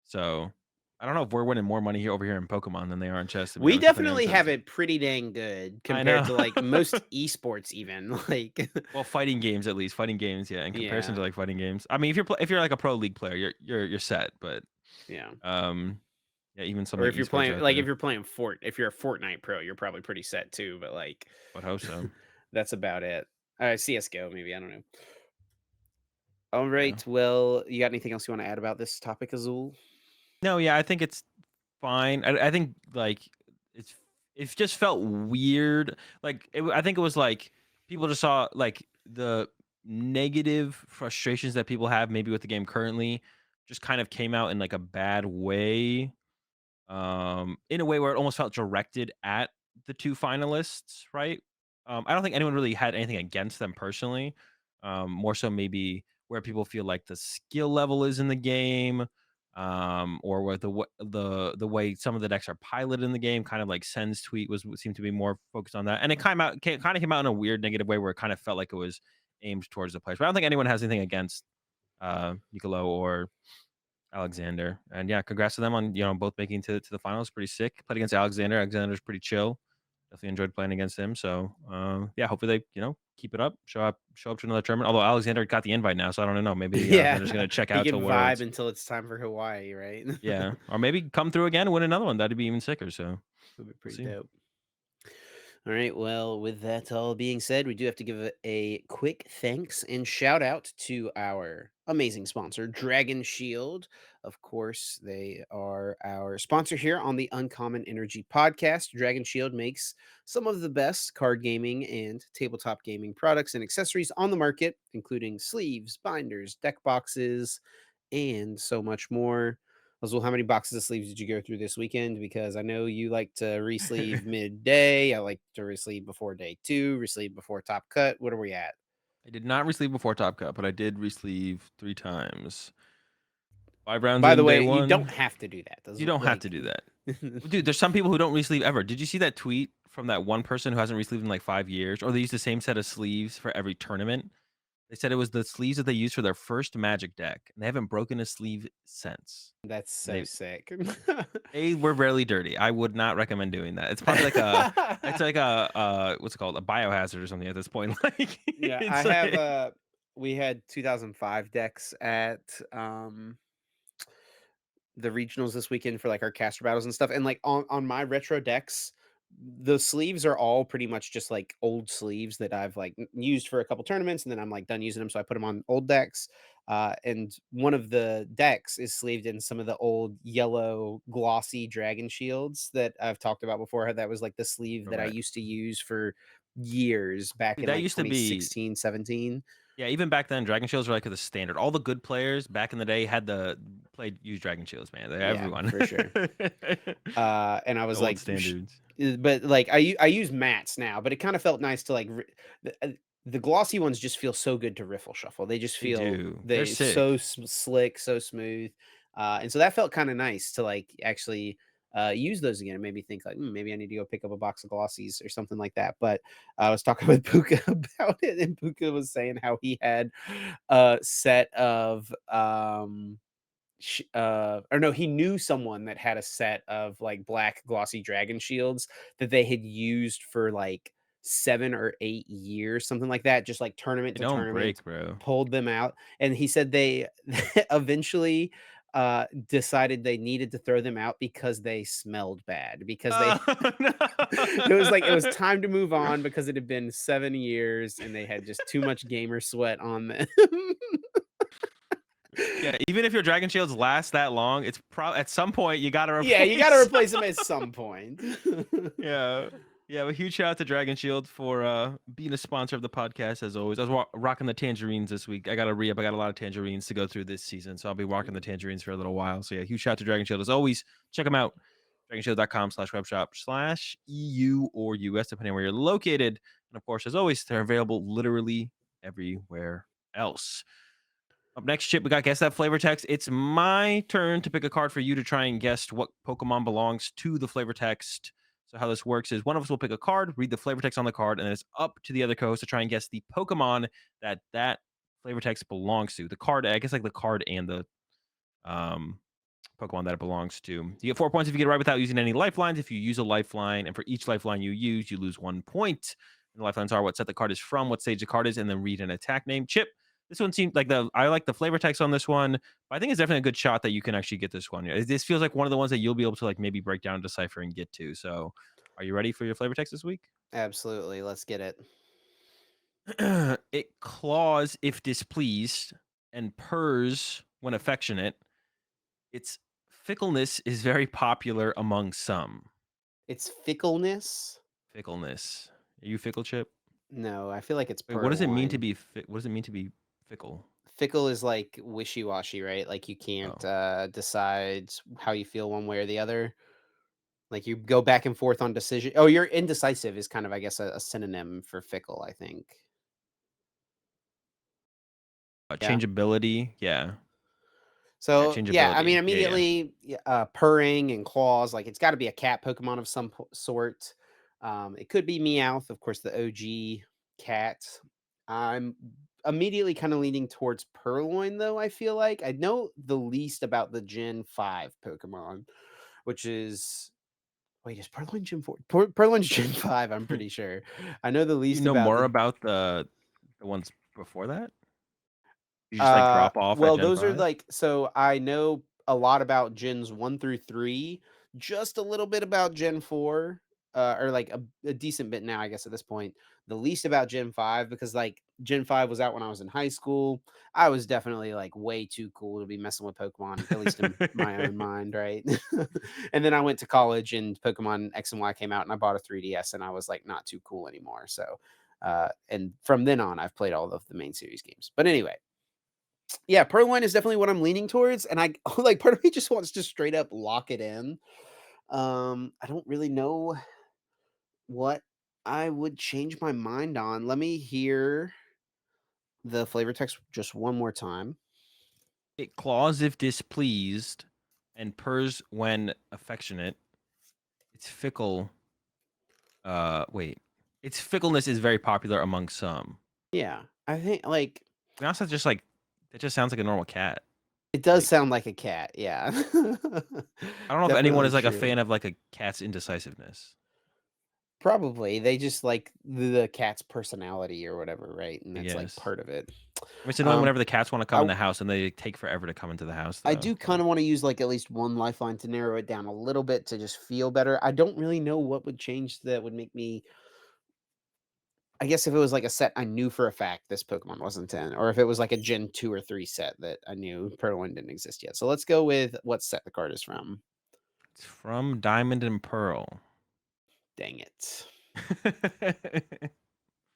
So I don't know if we're winning more money here over here in Pokemon than they are in chess. To be We honest, depending on definitely the have type. it pretty dang good I compared know. to, like, most esports even, like Well, fighting games at least. Fighting games, yeah. In comparison yeah, to like fighting games, I mean, if you're like a pro league player, you're set. But yeah. um, yeah, even some Or like if you're esports playing out like, if there. you're playing if you're a Fortnite pro, you're probably pretty set too, but, like, Would hope so. that's about it. CS:GO maybe, I don't know. Yeah. Alright, well, you got anything else you wanna add about this topic, Azul? No, yeah, I think it's fine. I think, like, it's it just felt weird. Like, I think it was, like, people just saw, like, the negative frustrations that people have maybe with the game currently just kind of came out in, like, a bad way, in a way where it almost felt directed at the 2 finalists, right? I don't think anyone really had anything against them personally, more so maybe where people feel like the skill level is in the game, or where the way some of the decks are piloted in the game, kind of like Sen's tweet seemed to be more focused on that, and it kinda came out in a weird negative way where it kind of felt like it was aimed towards the players, but I don't think anyone has anything against, Niccolo or Alexander. And yeah, congrats to them on, both making to the finals. Pretty sick. Played against Alexander. Alexander's pretty chill. Definitely enjoyed playing against him. So yeah, hopefully they, keep it up. Show up to another tournament. Although Alexander got the invite now, so I don't know. Maybe Yeah, Alexander's gonna check he out can till vibe Worlds. until it's time for Hawaii, right? Yeah. Or maybe come through again and win another one. That'd be even sicker. So Would be we'll pretty see. dope. All right. Well, with that all being said, we do have to give a quick thanks and shout out to our amazing sponsor, Dragon Shield. Of course, they are our sponsor here on the Uncommon Energy podcast. Dragon Shield makes some of the best card gaming and tabletop gaming products and accessories on the market, including sleeves, binders, deck boxes, and so much more. Azul, how many boxes of sleeves did you go through this weekend? Because I know you like to re-sleeve midday. I like to re-sleeve before day two, re-sleeve before top cut. What are we at? I did not resleeve before Top Cut, but I did resleeve 3 times. 5 rounds By the in day way, you don't one. have to do that. Those You don't have to like do that. Dude, there's some people who don't resleeve ever. Did you see that tweet from that one person who hasn't resleeved in like 5 years? Or they use the same set of sleeves for every tournament? They said it was the sleeves that they used for their first Magic deck, and they haven't broken a sleeve since. that's And so they sick. they were rarely dirty. I would not recommend doing that. It's probably like a what's it called? A biohazard or something at this point. Like Yeah, I it's have like we had 2005 decks at the regionals this weekend for like our caster battles and stuff. And like on my retro decks, the sleeves are all pretty much just like old sleeves that I've like used for a couple tournaments, and then I'm like done using them, so I put them on old decks. And one of the decks is sleeved in some of the old yellow glossy dragon shields that I've talked about before. How that was like the sleeve that I throwback. used to use for years back Dude, in that like used to be 2016, 17. yeah, even back then, Dragon Shields were like the standard. All the good players back in the day had the played use Dragon Shields, man. Yeah, Everyone. for sure. And I The was old like, standards. but like I use mats now, but it kind of felt nice to like the glossy ones just feel so good to riffle shuffle. They just They feel do. They're they so sick. slick, so smooth, and so that felt kind of nice to like actually use those again. It made me think like maybe I need to go pick up a box of glossies or something like that. But I was talking with Puka about it, and Puka was saying how he had a set of or no, he knew someone that had a set of like black glossy dragon shields that they had used for like 7 or 8 years, something like that, just like tournament They to don't tournament, break, bro. pulled them out. And he said they eventually decided they needed to throw them out because they smelled bad, because they Oh, no. it was time to move on because it had been 7 years and they had just too much gamer sweat on them. Yeah, even if your Dragon Shields last that long, it's probably at some point you gotta Yeah, you gotta replace. replace them at some point. Yeah. Yeah, a huge shout out to Dragon Shield for being a sponsor of the podcast as always. I was rocking the tangerines this week. I got to re up. I got a lot of tangerines to go through this season, so I'll be rocking the tangerines for a little while. So yeah, huge shout out to Dragon Shield as always. Check them out. DragonShield.com/webshop/EU or US, depending on where you're located. And of course, as always, they're available literally everywhere else. Up next, Chip, we got Guess That Flavor Text. It's my turn to pick a card for you to try and guess what Pokemon belongs to the flavor text. So how this works is one of us will pick a card, read the flavor text on the card, and then it's up to the other co-host to try and guess the Pokemon that flavor text belongs to. The card, I guess, like the card and the um Pokemon that it belongs to. You get 4 points if you get it right without using any lifelines. If you use a lifeline, and for each lifeline you use, you lose 1 point. And the lifelines are what set the card is from, what stage the card is, and then read an attack name. Chip, this one seems like I like the flavor text on this one, but I think it's definitely a good shot that you can actually get this one. This feels like one of the ones that you'll be able to like maybe break down, decipher, and get to. So, are you ready for your flavor text this week? Absolutely. Let's get it. It claws if displeased and purrs when affectionate. Its fickleness is very popular among some. It's fickleness. Fickleness. Are you fickle, Chip? No, I feel like it's Wait, what does it mean to purloin. be what does it mean to be fickle? Fickle is like wishy-washy, right? Like you can't Oh. decide how you feel one way or the other. Like you go back and forth on decision. Oh, you're indecisive is kind of, I guess, a synonym for fickle, I think. Yeah. Changeability. Yeah. Yeah, So yeah, I mean, changeability. Yeah, yeah. immediately, purring and claws. Like it's got to be a cat Pokemon of some sort. It could be Meowth, of course, the OG cat. I'm immediately kind of leaning towards Purloin, though. I feel like I know the least about the Gen 5 Pokemon, which is wait, is Purloin Gen 4? Purloin's Gen 5. I'm pretty sure. I know the You least know about more the about the ones before that? You just like drop off at Well, Gen those are 5? like so I know a lot about gens 1 through 3, just a little bit about Gen 4, or like a decent bit now, I guess, at this point. The least about Gen 5 because like Gen 5 was out when I was in high school. I was definitely like way too cool to be messing with Pokemon, at least in my own mind, right? And then I went to college and Pokemon X and Y came out and I bought a 3DS and I was like not too cool anymore. So and from then on I've played all of the main series games. But anyway, yeah, Purloin is definitely what I'm leaning towards, and I like part of me just wants to straight up lock it in. I don't really know what I would change my mind on. Let me hear the flavor text just one more time. It claws if displeased and purrs when affectionate. It's fickle. Wait. Its fickleness is very popular among some. Yeah, I think like And also just like that just sounds like a normal cat. it does Like sound like a cat. Yeah, I don't know if anyone definitely is like a true. fan of like a cat's indecisiveness. Probably they just like the cat's personality or whatever, right? And I that's like guess. part of it. I mean, it's annoying Um, whenever the cats want to come I in the house and they take forever to come into the house, I though. do But kind of want to use like at least one lifeline to narrow it down a little bit to just feel better. I don't really know what would change that would make me. I guess if it was like a set I knew for a fact this Pokemon wasn't in, or if it was like a Gen 2 or 3 set that I knew Purloin didn't exist yet. So let's go with what set the card is from. it's from Diamond and Pearl. Dang it.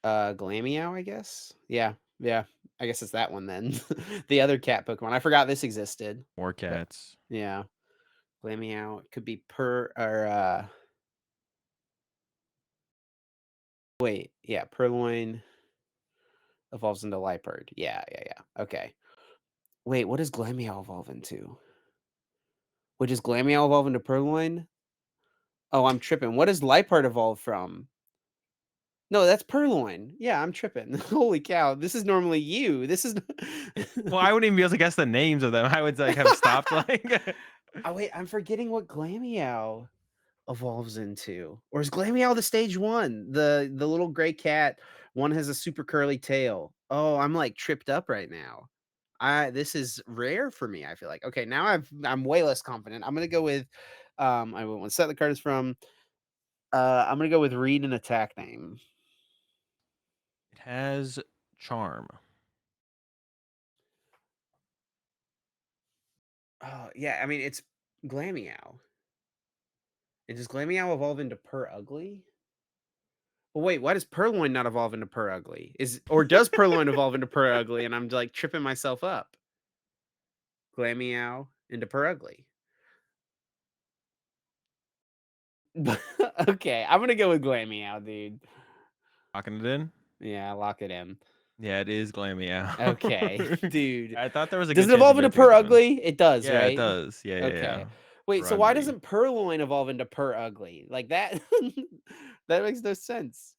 Glameow, I guess. Yeah, yeah. I guess it's that one then. The other cat Pokemon. I forgot this existed. More But cats. yeah, Glameow. It could be wait, yeah, Purloin evolves into Liepard. Yeah, yeah, yeah. Okay. Wait, what does Glameow evolve into? Wait, does Glameow evolve into Purloin? Oh, I'm tripping. What does Liepard evolve from? No, that's Purloin. Yeah, I'm tripping. Holy cow. This is normally you. This is Well, I wouldn't even be able to guess the names of them. I would like have stopped like Oh wait, I'm forgetting what Glameow evolves into. Or is Glameow the stage 1? The little gray cat, one has a super curly tail. Oh, I'm like tripped up right now. I this is rare for me, I feel like. Okay, now I'm way less confident. I'm gonna go with I went with set the card is from. I'm gonna go with read an attack name. it has charm. Oh yeah, I mean it's Glameow. And does Glameow evolve into Purr Ugly? Well, wait, why does Purloin not evolve into Purr Ugly? Is or does Purloin evolve into Purr Ugly? And I'm like tripping myself up. Glameow into Purr Ugly. Okay, I'm gonna go with Glameow, dude. Locking it in? Yeah, lock it in. Yeah, it is Okay, Glammeow. dude. I thought there was a Does good it chance you'd evolve be into able to get Purr this one. Ugly? It does, Yeah, it right? does. Yeah, yeah, Okay. yeah. Wait, for so why ugly. doesn't Purloin evolve into Pur Ugly? Like that that makes no sense.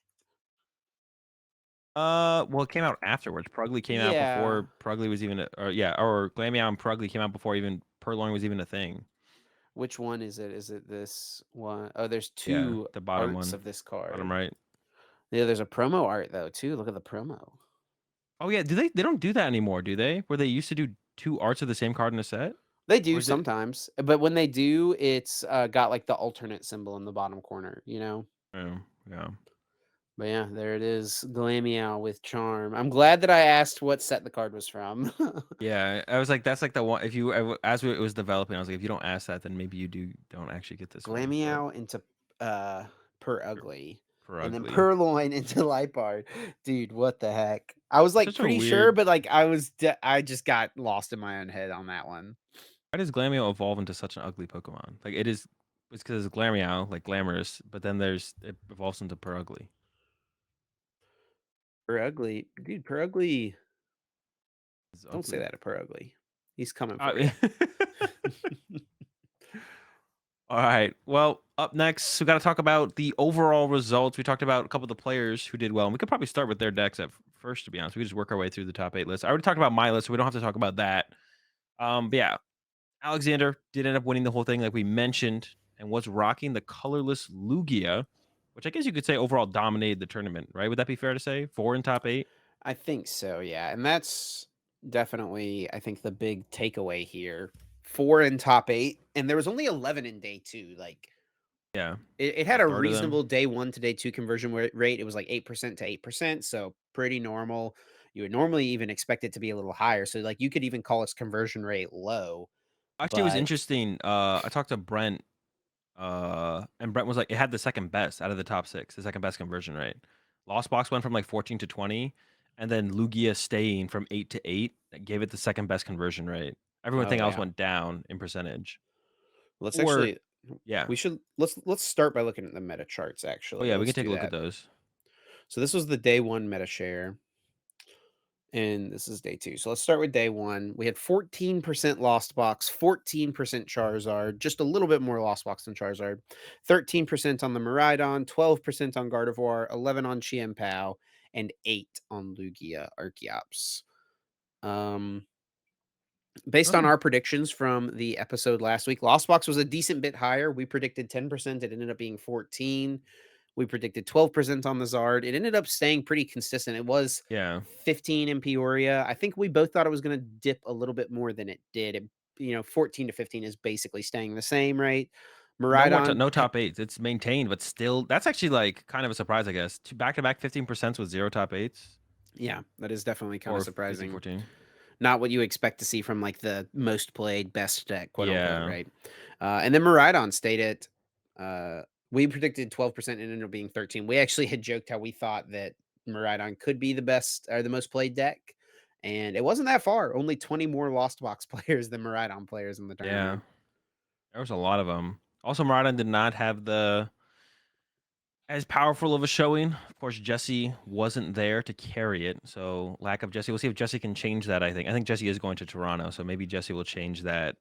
Well, it came out afterwards. Prugly came out Yeah. before Prugly was even or yeah, or Glameow and Prugly came out before even Purloin was even a thing. Which one is it? Is it this one? Oh, there's Yeah, 2 the bottom arts one, of this bottom card. right. Yeah, there's a promo art though too. Look at the promo. Oh yeah, do they don't do that anymore, do they? Where they used to do 2 arts of the same card in a set? They Or do is it sometimes, but when they do, it's got like the alternate symbol in the bottom corner, you know? oh, yeah. But yeah, there it is. Glameow with charm. I'm glad that I asked what set the card was from. Yeah, I was like, that's like the one if you as it was developing, I was like, if you don't ask that, then maybe you don't actually get this one, but Glameow into Per for Ugly. for And then ugly. Purloin into Lipard. Dude, what the heck? I was like Such a pretty sure, weird but like I just got lost in my own head on that one. why does Glameow evolve into such an ugly Pokemon? Like it is it's because it's Glameow, like glamorous, but then there's it evolves into per ugly. Per Ugly. Dude, Per Ugly. It's Don't say ugly. that to Per Ugly. He's coming for Uh, you. All right. Well, up next, we got to talk about the overall results. We talked about a couple of the players who did well, and we could probably start with their decks at first. To be honest, we could just work our way through the top 8 list. I already talked about my list, so we don't have to talk about that. But yeah, Alexander did end up winning the whole thing, like we mentioned, and was rocking the colorless Lugia, which I guess you could say overall dominated the tournament. Right? Would that be fair to say? 4 in top 8. I think so, yeah. And that's definitely, I think, the big takeaway here. 4 in top 8, and there was only 11 in day 2. Like Yeah, it had a majority of them. reasonable day 1 to day 2 conversion rate. It was like 8% to 8%, so pretty normal. You would normally even expect it to be a little higher. So like you could even call its conversion rate low, Actually, it was but interesting. I talked to Brent. And Brent was like, it had the second best out of the top 6, the second best conversion rate. Lost Box went from like 14 to 20, and then Lugia staying from 8 to 8 that gave it the second best conversion rate. oh Everything else yeah. went down in percentage. Let's Or actually yeah. we should let's start by looking at the meta charts Oh actually. yeah, we can Let's take a do look at that. those. So this was the day 1 meta share. And this is day 2. So let's start with day 1. We had 14% Lost Box, 14% Charizard, just a little bit more Lost Box than Charizard, 13% on the Miraidon, 12% on Gardevoir, 11 on Chiempao, and 8 on Lugia Archeops. Um, Based on Oh, our predictions from the episode last week, Lost Box was a decent bit higher. We predicted 10%. It ended up being 14. We predicted 12% on the Zard. It ended up staying pretty consistent. It was yeah. 15 in Peoria. I think we both thought it was going to dip a little bit more than it did. 14 to 15 is basically staying the same, right? Miraidon, No top 8s. It's maintained, but still that's actually like kind of a surprise, I guess. Two back-to-back 15% with 0 top 8s yeah, that is definitely kind of or 15 surprising. 14. Not what you expect to see from like the most played best deck, quote unquote, Yeah. right? And then Miraidon stayed at we predicted 12% and ended up being 13. We actually had joked how we thought that Miraidon could be the best or the most played deck. And it wasn't that far. Only 20 more Lost Box players than Miraidon players in the Yeah. tournament. There was a lot of them. Also, Maraudon did not have the as powerful of a showing. Of course, Jesse wasn't there to carry it, so lack of Jesse. We'll see if Jesse can change that. I think Jesse is going to Toronto, so maybe Jesse will change that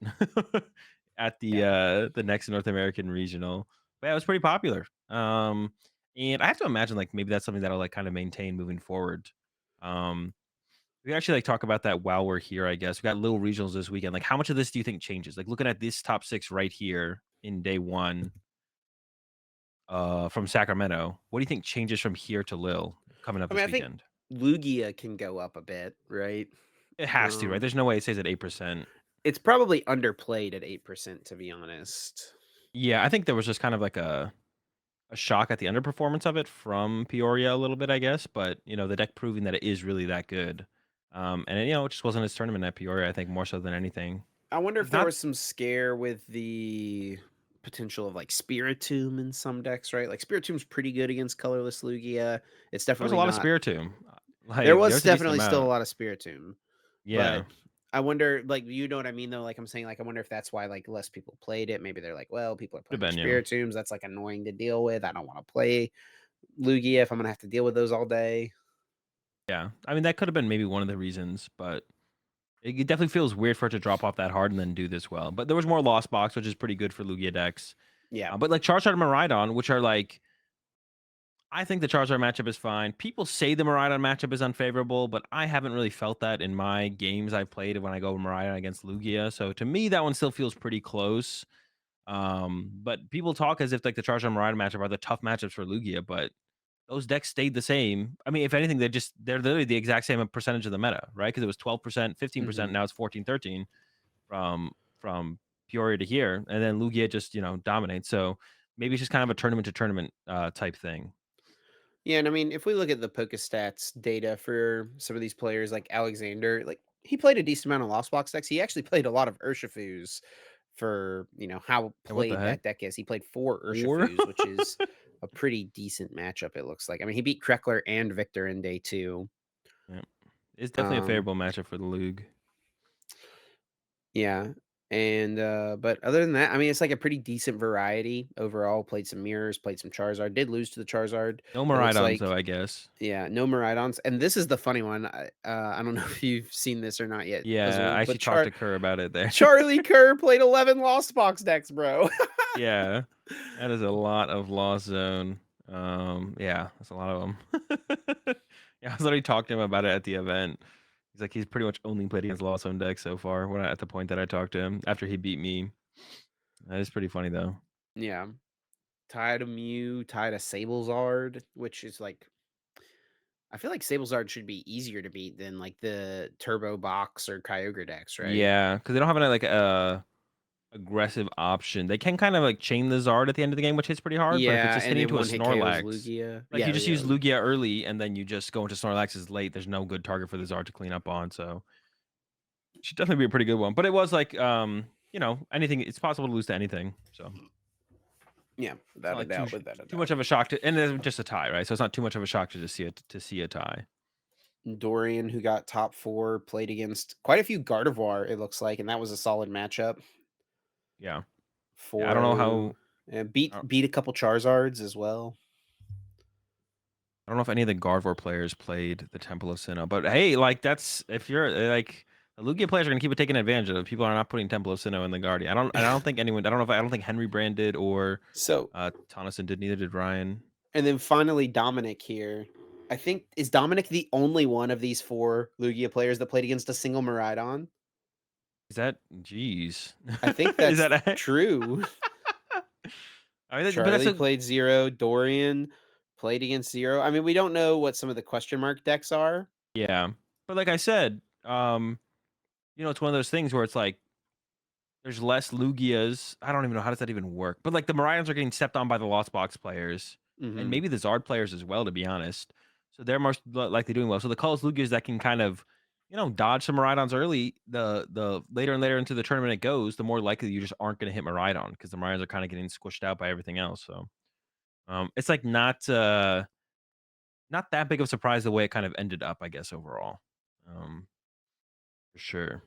at Yeah. the next North American regional. But yeah, it was pretty popular. And I have to imagine like maybe that's something that'll like kind of maintain moving forward. Um, we can actually like talk about that while we're here. I guess we got little regionals this weekend. Like, how much of this do you think changes? Like looking at this top 6 right here in day 1 from Sacramento. What do you think changes from here to Lil coming up I mean, this I think weekend? Lugia can go up a bit, right? It has to, right? Um, There's no way it stays at 8%. it's probably underplayed at 8%, to be honest. Yeah, I think there was just kind of like a shock at the underperformance of it from Peoria a little bit, I guess. But the deck proving that it is really that good. And it just wasn't his tournament at Peoria, I think, more so than anything. I wonder Like if there not was some scare with the potential of like Spiritomb in some decks, right? Like Spiritom's pretty good against colorless Lugia. It's there was a definitely lot of not. Spiritomb. There Like was there's a decent definitely still a amount. lot of Spiritomb, Yeah. but I wonder, like, you know what I mean, though? Like, I'm saying, like, I wonder if that's why, like, less people played it. Maybe they're like, well, people are Could have playing their been, yeah. Spiritombs. That's like annoying to deal with. I don't want to play Lugia if I'm gonna have to deal with those all day. Yeah. I mean that could have been maybe one of the reasons, but It definitely feels weird for it to drop off that hard and then do this well. But there was more Lost Box, which is pretty good for Lugia decks. Yeah. But like Charizard and Miraidon, which are like I think the Charizard matchup is fine. People say the Miraidon matchup is unfavorable, but I haven't really felt that in my games I've played when I go Miraidon against Lugia. So to me, that one still feels pretty close. But people talk as if like the Charizard and Miraidon matchup are the tough matchups for Lugia, but those decks stayed the same. I mean, if anything, they're literally the exact same percentage of the meta, right? Because it was 12%, 15%, Mhm. now it's 14, 13 from Peoria to here, and then Lugia just dominates. So maybe it's just kind of a tournament to tournament type thing. Yeah, and I mean, if we look at the Pokestats data for some of these players like Alexander, like he played a decent amount of Lost Box decks. He actually played a lot of Urshifus for, how And what the played heck? that deck is. He played 4 Or Urshifus, which is a pretty decent matchup, it looks like. I mean, he beat Kreckler and Victor in day 2. yeah. It's definitely a Um, favorable matchup for the league. yeah. And but other than that, I mean, it's like a pretty decent variety overall. Played some mirrors, played some Charizard. Did lose to the Charizard. No It looks Miraidons though, like I guess. yeah, no Miraidons, and this is the funny one. I don't know if you've seen this or not yet, Yeah, Azul, I but actually talked to Kerr about it there. Charlie Kerr played 11 Lost Box decks, bro. Yeah, that is a lot of Lost Zone. Yeah, that's a lot of them. Yeah, I was already talking to him about it at the event. He's like, he's pretty much only played against Lost Zone decks so far. At the point that I talked to him after he beat me, that is pretty funny though. Yeah, tied a Mew, tied a Sablezard, which is like I feel like Sablezard should be easier to beat than like the Turbo Box or Kyogre decks, right? Yeah, because they don't have any like aggressive option. They can kind of like chain the Zard at the end of the game, which hits pretty hard. But if it's Yeah, just and hitting then to a one hit KOs Snorlax, Lugia. like you Yeah, just yeah. use Lugia early and then you just go into Snorlax's late, there's no good target for the Zard to clean up on. So should definitely be a pretty good one. But it was like anything, it's possible to lose to anything. So Yeah, it's not without a like doubt, without a too much doubt. of a shock to, and it's just a tie, right? So it's not too much of a shock to just see a tie. Dorian, who got top 4, played against quite a few Gardevoir, it looks like, and that was a solid matchup. Yeah. Yeah, I don't know 4-0, and beat a couple Charizards as well. I don't know if any of the Gardevoir players played the Temple of Sinnoh, but hey, like that's if you're like the Lugia players are gonna keep taking advantage of it. People are not putting Temple of Sinnoh in the Guardian. I don't think anyone. I don't know if I don't think Henry Brand did or So, Tonneson did. Neither did Ryan. and then finally Dominic here. I think is Dominic the only one of these 4 Lugia players that played against a single Miraidon? Is that jeez? I think Is that's that a, true. I mean, but that's Charlie a played 0, Dorian played against 0. I mean, we don't know what some of the question mark decks are. yeah. But like I said, it's one of those things where it's like there's less Lugias. I don't even know how does that even work. But like the Marions are getting stepped on by the Lost Box players, and Mhm. maybe the Zard players as well, to be honest. So they're most likely doing well. So the Cullis Lugias that can kind of, dodge some Maridons early, the later and later into the tournament it goes, the more likely you just aren't going to hit Maridon because the Maridons are kind of getting squished out by everything else. So it's like not that big of a surprise the way it kind of ended up, I guess overall, um, for sure.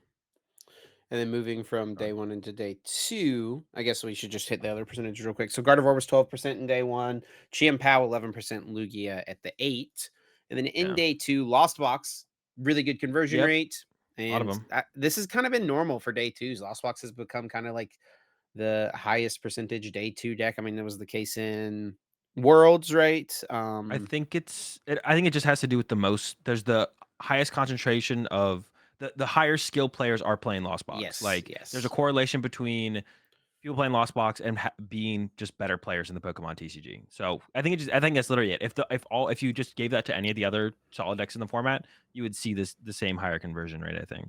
And then moving from Uh, day 1 into day 2, I guess we should just hit the other percentage real quick. So Gardevoir was 12% in day 1, Chien-Pao 11%, Lugia at the 8. And then in yeah. day 2, Lost Box, really good conversion Yep. rate. A lot of And them. this has kind of been normal for day 2s. Lost Box has become kind of like the highest percentage day 2 deck. I mean, that was the case in Worlds, right? I think it just has to do with the most there's the highest concentration of the higher skill players are playing Lost Box. Yes, Like there's a yes. correlation between people playing Lost Box and being just better players in the Pokemon TCG. So I think that's literally it. If you just gave that to any of the other solid decks in the format, you would see the same higher conversion rate, I think.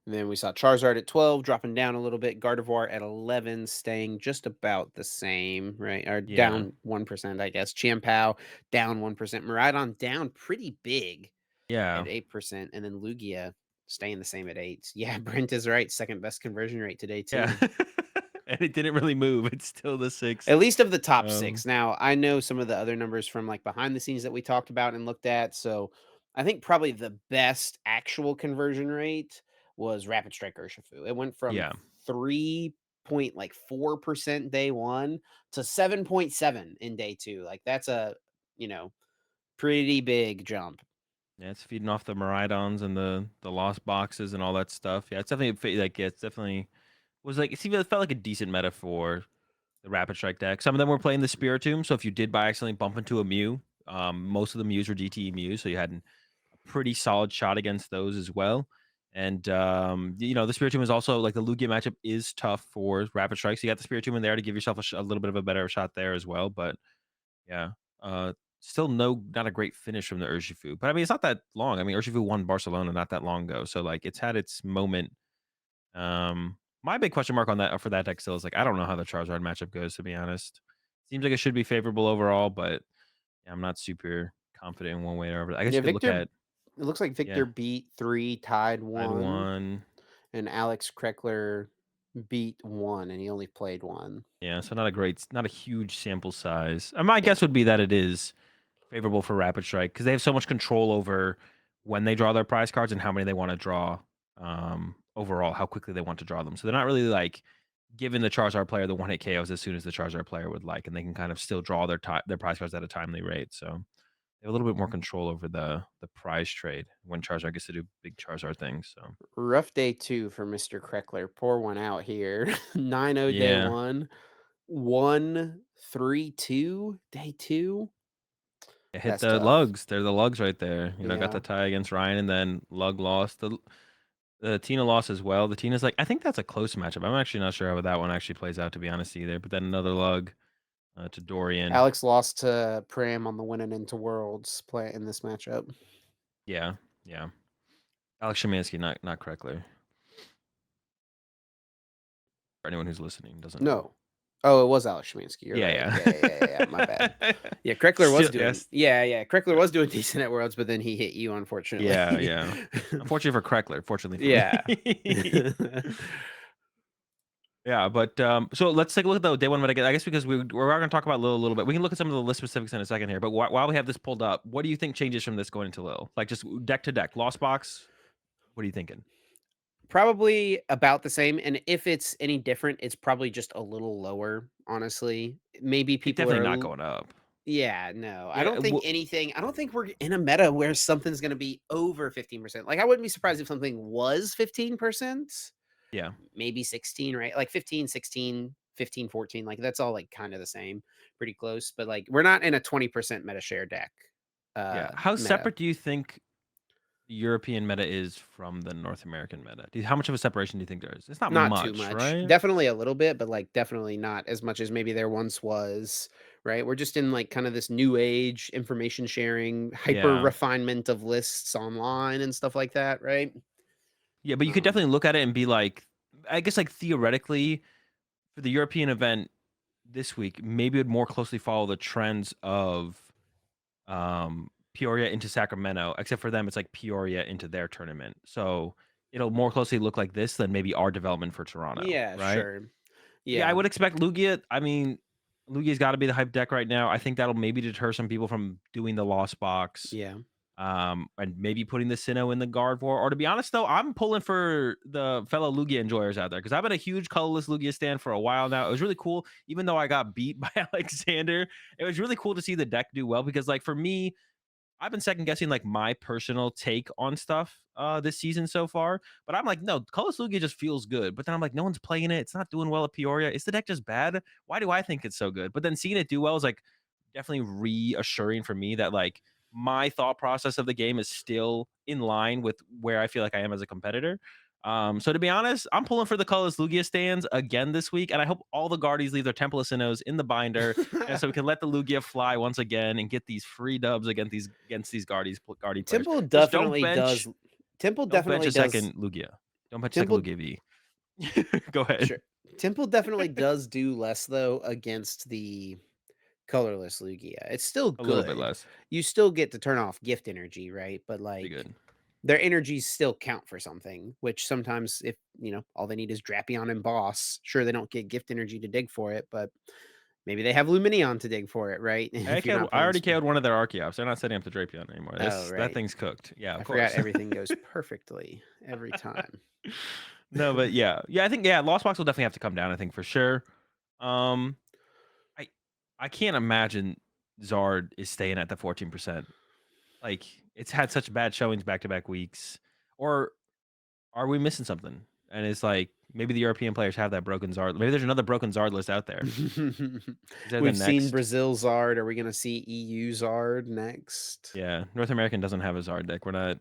And then we saw Charizard at 12, dropping down a little bit. Gardevoir at 11, staying just about the same, right? Or Yeah. down 1%, I guess. Chien-Pao down 1%. Miraidon down pretty big Yeah. at 8%. And then Lugia staying the same at 8. Yeah, Brent is right. Second best conversion rate today, Yeah. too. And it didn't really move. It's still the sixth. At least of the top Um 6. Now, I know some of the other numbers from, like, behind the scenes that we talked about and looked at, so I think probably the best actual conversion rate was Rapid Strike Urshifu. It went from yeah. 3.4% day 1 to 7.7 in day 2. Like, that's a, you know, pretty big jump. Yeah, it's feeding off the Miraidons and the lost boxes and all that stuff. Yeah, it's definitely like it's definitely was like it felt like a decent meta for the Rapid Strike deck. Some of them were playing the Spiritomb, so if you did by accidentally bump into a Mew, most of the Mews were DTE Mews, so you had a pretty solid shot against those as well. And the Spiritomb is also like the Lugia matchup is tough for Rapid Strike. So you got the Spiritomb in there to give yourself a little bit of a better shot there as well. But yeah, still not a great finish from the Urshifu. But I mean, it's not that long. I mean, Urshifu won Barcelona not that long ago, so like it's had its moment. My big question mark on that for that deck still is like I don't know how the Charizard matchup goes, to be honest. Seems like it should be favorable overall, but yeah, I'm not super confident in one way or another. I guess Yeah, you could look Victor. at It looks like yeah, Victor beat 3, tied I had 1, one. and Alex Kreckler beat 1, and he only played 1. Yeah, so not a huge sample size. My guess would be that it is favorable for Rapid Strike because they have so much control over when they draw their prize cards and how many they want to draw overall, how quickly they want to draw them. So they're not really like giving the Charizard player the one hit KOs as soon as the Charizard player would like, and they can kind of still draw their prize cards at a timely rate. So they have a little bit more control over the prize trade when Charizard gets to do big Charizard things. So Rough day 2 for Mr. Kreckler. Pour one out here. 9-0 day yeah, 1. 1-3-2 day 2. it hit That's the tough. lugs. They're the lugs right there. Got the Yeah. tie against Ryan, and then lug lost. The Tina lost as well. The Tina's like, I think that's a close matchup. I'm actually not sure how that one actually plays out, to be honest, either. But then another lug to Dorian. Alex lost to Pram on the winning into Worlds play in this matchup. Yeah, yeah. Alex Shemansky, not Kreckler. For anyone who's listening doesn't know. No. Oh, it was Alex Shemansky. You're right. Yeah, Yeah. My bad. yeah. Yeah, Kreckler was Still, doing. yes. Yeah. Kreckler was doing decent at Worlds, but then he hit you, Yeah, unfortunately. yeah. Unfortunately for Kreckler, fortunately for Yeah. me. Yeah, but so let's take a look at the day one meta. I guess because we're going to talk about Lil a little bit. We can look at some of the list specifics in a second here. But while we have this pulled up, what do you think changes from this going into Lil? Like just deck to deck, lost box. What are you thinking? Probably about the same. And if it's any different, it's probably just a little lower, honestly. Maybe It's people definitely are. not going up. Yeah, no. I Yeah, don't think anything. I don't think we're in a meta where something's going to be over 15%. Like, I wouldn't be surprised if something was 15%. yeah, Maybe 16, right? Like 15, 16, 15, 14. Like that's all like kind of the same, pretty close. But like we're not in a 20% meta share deck yeah. How meta. separate do you think the European meta is from the North American meta? How much of a separation do you think there is? It's not Not too much, much. right? Definitely a little bit, but like definitely not as much as maybe there once was, right? We're just in like kind of this new age information sharing, hyper Yeah, refinement of lists online and stuff like that, right? yeah. But you could Um definitely look at it and be like, I guess like theoretically for the European event this week, maybe it would more closely follow the trends of Peoria into Sacramento, except for them, it's like Peoria into their tournament. So it'll more closely look like this than maybe our development for Toronto, yeah, right? sure. Yeah, I Yeah. would expect Lugia. I mean, Lugia's got to be the hype deck right now. I think that'll maybe deter some people from doing the Lost Box, Yeah. and maybe putting the Sinnoh in the guard war. Or to be honest, though, I'm pulling for the fellow Lugia enjoyers out there because I've been a huge colorless Lugia stand for a while now. It was really cool, even though I got beat by Alexander. It was really cool to see the deck do well because, like, for me, I've been second guessing like my personal take on stuff this season so far, but I'm like, no, Colorless Lugia just feels good. But then I'm like, no one's playing it. It's not doing well at Peoria. Is the deck just bad? Why do I think it's so good? But then seeing it do well is like definitely reassuring for me that like my thought process of the game is still in line with where I feel like I am as a competitor. So to be honest, I'm pulling for the Colorless Lugia stands again this week, and I hope all the Guardies leave their Temple of Sinnohs in the binder, and so we can let the Lugia fly once again and get these free dubs against these Guardy players. Temple Just don't definitely bench does. Temple don't bench definitely a does. second Lugia. Don't bench a second Temple Lugia V. Go ahead. Sure. Temple definitely does do less though against the colorless Lugia. It's still A little bit good. less. You still get to turn off gift energy, right? But Pretty like good. their energies still count for something, which sometimes if all they need is Drapion and Boss, sure they don't get gift energy to dig for it, but maybe they have Luminion to dig for it, right? If you're not I playing already KO'd one of their Archeops. They're not setting up the Drapion anymore. Oh, That right. thing's cooked. Yeah, I of forgot course. everything goes perfectly every time. No, but yeah, I think Lost Box will definitely have to come down. I think for sure. Um, I I can't imagine Zard is staying at the 14%. Like, it's had such bad showings back-to-back weeks. Or are we missing something? And it's like, maybe the European players have that broken Zard. Maybe there's another broken Zard list out there. Is there the We've seen next? Brazil Zard. Are we going to see EU Zard next? Yeah, North American doesn't have a Zard deck. We're not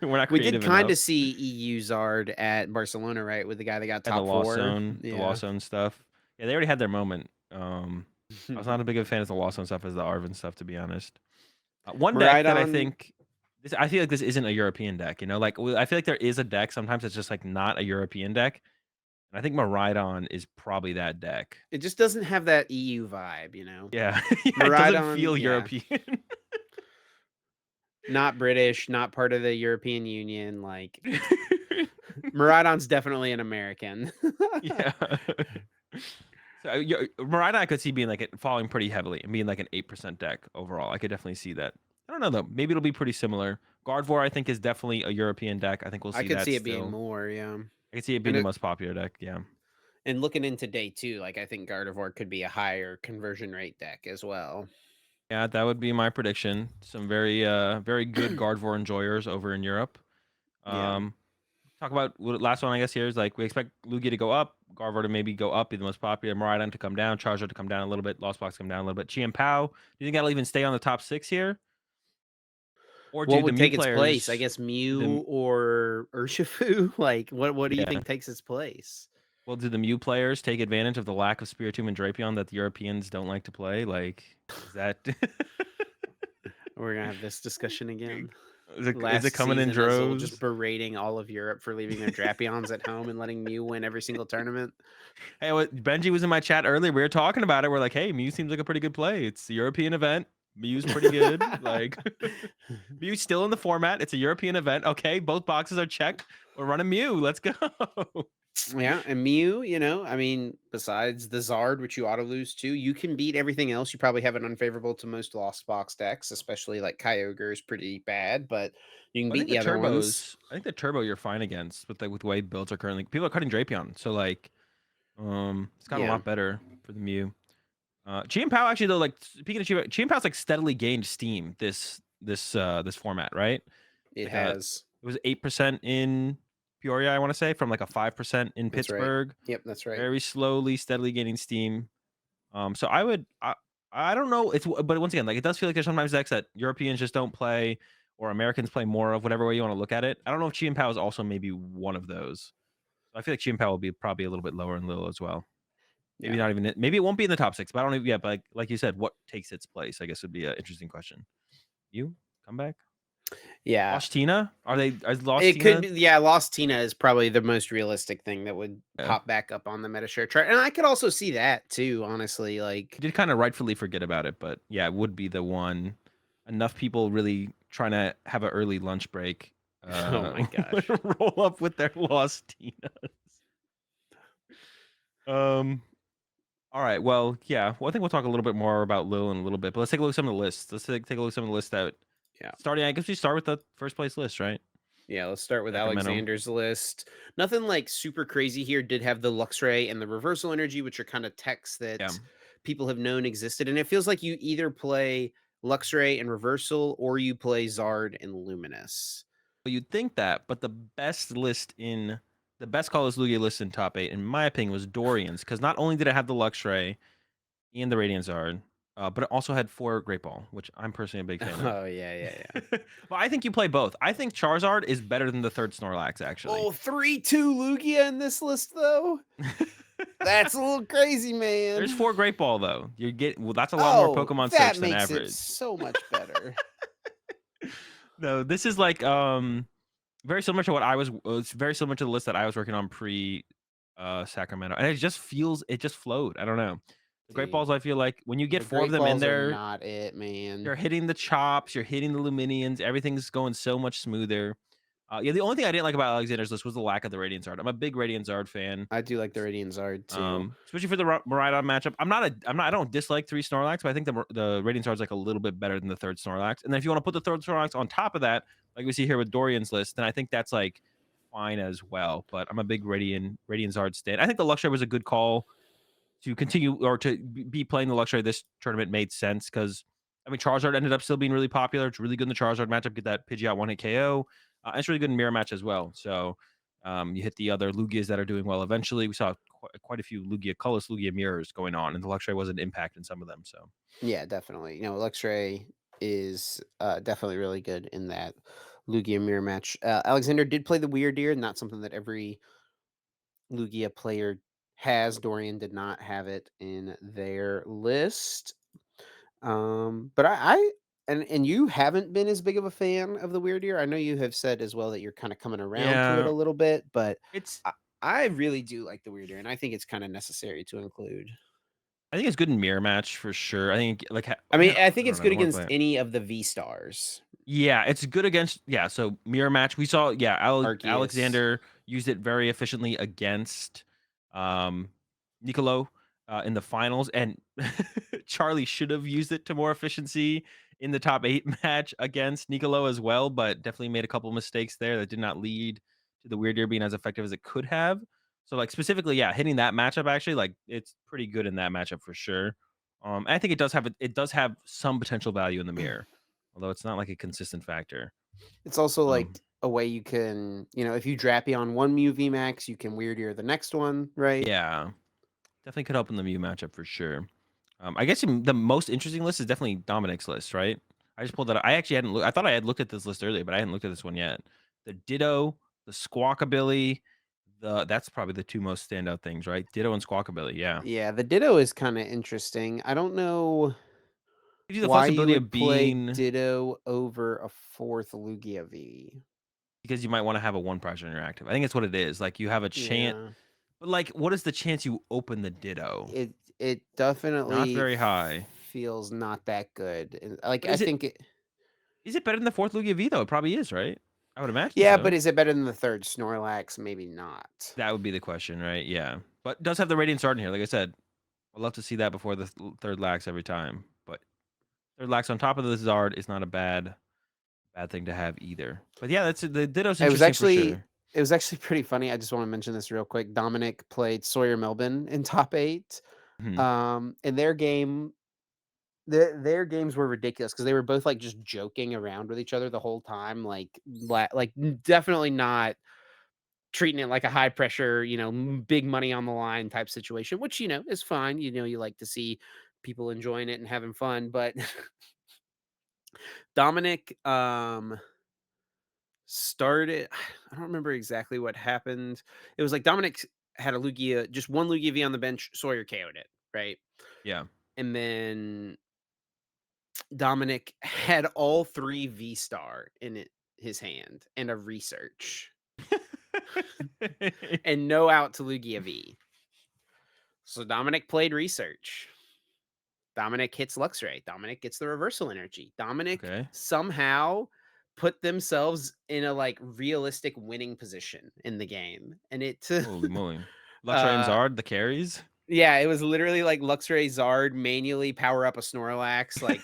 we're not We did creative kind enough. of see EU Zard at Barcelona, right? With the guy that got And top four. The Yeah. Lost Zone stuff. Yeah, they already had their moment. I was not a big a fan of the Lost Zone stuff as the Arvin stuff, to be honest. One deck that I Maridon, think I feel like this isn't a European deck, you know? Like, I feel like there is a deck sometimes that's just, like, not a European deck, and I think Maridon is probably that deck. it just doesn't have that EU vibe, you know? Yeah. Yeah, it doesn't Maridon, feel yeah. European. Not British, not part of the European Union. Like, Maridon's definitely an American. Yeah. So, Maridon I could see being, like, falling pretty heavily and being, like, an 8% deck overall. I could definitely see that. I don't know, though. Maybe it'll be pretty similar. Gardevoir, I think, is definitely a European deck. I think we'll I see could that see it being still. more, yeah. I could see it being And the it, most popular deck, yeah. and looking into day two, like I think Gardevoir could be a higher conversion rate deck as well. Yeah, that would be my prediction. Some very good Gardevoir enjoyers over in Europe. Yeah. Um, talk about last one I guess here is like we expect Lugia to go up, Gardevoir to maybe go up, be the most popular, Miraidon to come down, Charizard to come down a little bit, Lost Box come down a little bit. Chien Pao, do you think that'll even stay on the top 6 here? Or do What the would Mew take its place? I players guess the Mew or Urshifu? Like, what do you yeah. think takes its place? Well, do the Mew players take advantage of the lack of Spiritomb and Drapion that the Europeans don't like to play? Like, is that We're gonna have this discussion again. is it Last coming in season, Azul just droves? berating all of Europe for leaving their Drapions at home and letting Mew win every single tournament. Hey, what Benji was in my chat earlier. We were talking about it. We're like, hey, Mew seems like a pretty good play. It's a European event. Mew's pretty good. Like Mew's still in the format. It's a European event. Okay, both boxes are checked. We're running Mew. Let's go. Yeah, and Mew, you know, I mean, besides the Zard, which you auto lose to, you can beat everything else. You probably have an unfavorable to most Lost Box decks, especially like Kyogre is pretty bad, but you can I beat think the the other ones. turbos. I think the turbo you're fine against with the way builds are currently. People are cutting Drapion, so like, it's gotten a Yeah, lot better for the Mew. Chien Pao actually though, like speaking of Chien Pao's like steadily gained steam this format, right? it Like has. it was 8% in Peoria, I want to say, from like a 5% in That's right. Pittsburgh. Yep, that's right. Very slowly, steadily gaining steam. So I don't know. But once again, like it does feel like there's sometimes decks that Europeans just don't play or Americans play more of, whatever way you want to look at it. I don't know if Chien Pao is also maybe one of those. So I feel like Chien Pao will be probably a little bit lower in Lil as well. Maybe Yeah. not even. Maybe it won't be in the top 6. But I don't even. Yeah, but like you said, what takes its place? I guess would be an interesting question. You come back. Yeah. Lost Tina? Are they? Is Lost It could Tina? be, yeah, Lost Tina is probably the most realistic thing that would Yeah. pop back up on the Metashare chart. And I could also see that too, honestly. We Like, did kind of rightfully forget about it, but yeah, it would be the one. Enough people really trying to have an early lunch break. oh my gosh. Roll up with their Lost Tinas. Um. All right. Well, yeah. Well, I think we'll talk a little bit more about Lil in a little bit, but let's take a look at some of the lists. Let's take a look at some of the lists that. Yeah. Starting, I guess we start with the first place list, right? Yeah, let's start with Sacramento. Alexander's list. Nothing like super crazy here. Did have the Luxray and the Reversal Energy, which are kind of techs Yeah. that people have known existed. And it feels like you either play Luxray and Reversal or you play Zard and Luminous. Well, you'd think that, but the best call is Lugia list in top 8, in my opinion, was Dorian's, because not only did it have the Luxray and the Radiant Zard, but it also had 4 Great Ball, which I'm personally a big fan of. Oh, yeah. Well, I think you play both. I think Charizard is better than the third Snorlax, actually. Oh, 3-2 Lugia in this list, though? That's a little crazy, man. There's 4 Great Ball, though. That's a lot more Pokemon that search than makes it average. so much better. No, this is like very similar to it's very similar to the list that I was working on pre Sacramento. And it just flowed. I don't know. The Great See, Balls, I feel like when you get the 4 of Great them in Balls are there, not it, man. you're hitting the chops, you're hitting the Luminions, everything's going so much smoother. Yeah, the only thing I didn't like about Alexander's list was the lack of the Radiant Zard. I'm a big Radiant Zard fan. I do like the Radiant Zard too. Especially for the Miraidon matchup. I don't dislike 3 Snorlax, but I think the Radiant Zard's like a little bit better than the third Snorlax. And then if you want to put the third Snorlax on top of that, like we see here with Dorian's list, then I think that's like fine as well. But I'm a big Radiant Zard stan. I think the Luxray was a good call to continue or to be playing the Luxray this tournament made sense because I mean, Charizard ended up still being really popular. It's really good in the Charizard matchup. Get that Pidgeot one hit KO. And it's really good in mirror match as well. So you hit the other Lugias that are doing well. Eventually, we saw quite a few Lugia colorless Lugia mirrors going on, and the Luxray was an impact in some of them. So Yeah, definitely. Luxray is definitely really good in that Lugia mirror match. Alexander did play the Weird Deer, not something that every Lugia player has. Dorian did not have it in their list. But I and you haven't been as big of a fan of the Weird Deer. I know you have said as well that you're kind of coming around to it yeah, a little bit, but it's I, I really do like the Weird Deer, and I think it's kind of necessary to include. I think it's good in mirror match for sure. I think like I mean, I I think don't it's know. I good want to against play it. any of the V stars. Yeah, it's good against so mirror match. We saw Arceus. Alexander used it very efficiently against um Nicolo in the finals, and Charlie should have used it to more efficiency in the top 8 match against Nicolo as well, but definitely made a couple mistakes there that did not lead to the Weird Deer being as effective as it could have. So like specifically, yeah, hitting that matchup actually like it's pretty good in that matchup for sure. I think it does have some potential value in the mirror. Although it's not like a consistent factor. It's also Um, like a way you can, if you drappy on one Mew VMAX, you can Weird Ear the next one, right? yeah, definitely could help in the Mew matchup for sure. I guess the most interesting list is definitely Dominic's list, right? I just pulled that up. I actually hadn't looked. I thought I had looked at this list earlier, but I hadn't looked at this one yet. The Ditto, the Squawkabilly, that's probably the two most standout things, right? Ditto and Squawkabilly, yeah. Yeah, the Ditto is kind of interesting. I don't know Gives you the why you flexibility would of play being Ditto over a fourth Lugia V. because you might want to have a one prize interactive. I think it's what it is. Like you have a chance, Yeah. but like, what is the chance you open the Ditto? It Not definitely very high. feels not that good. And, like But I think it is it better than the fourth Lugia V though? It probably is, right? I would imagine Yeah, but so. is it better than the third Snorlax? Maybe not. That would be the question, right? Yeah. But it does have the Radiant Shard in here. Like I said, I'd love to see that before the third Lax every time. But third Lax on top of the Zard is not a bad thing to have either. But yeah, that's the Ditto's It was interesting for actually sure. it was actually pretty funny. I just want to mention this real quick. Dominic played Sawyer Melbourne in top 8. Mhm. In their games were ridiculous because they were both like just joking around with each other the whole time, definitely not treating it like a high pressure, big money on the line type situation, which is fine. You like to see people enjoying it and having fun, but Dominic started I don't remember exactly what happened. It was like Dominic had a Lugia, just one Lugia V on the bench, Sawyer KO'd it, right? Yeah. And then Dominic had all 3 V-Star in his hand and a research and no out to Lugia V. So Dominic played research. Dominic hits Luxray. Dominic gets the reversal energy. Dominic Okay. somehow put themselves in a like realistic winning position in the game. And it Holy moly. Luxray and uh Zard, the carries. yeah, it was literally like Luxray Zard manually power up a Snorlax. Like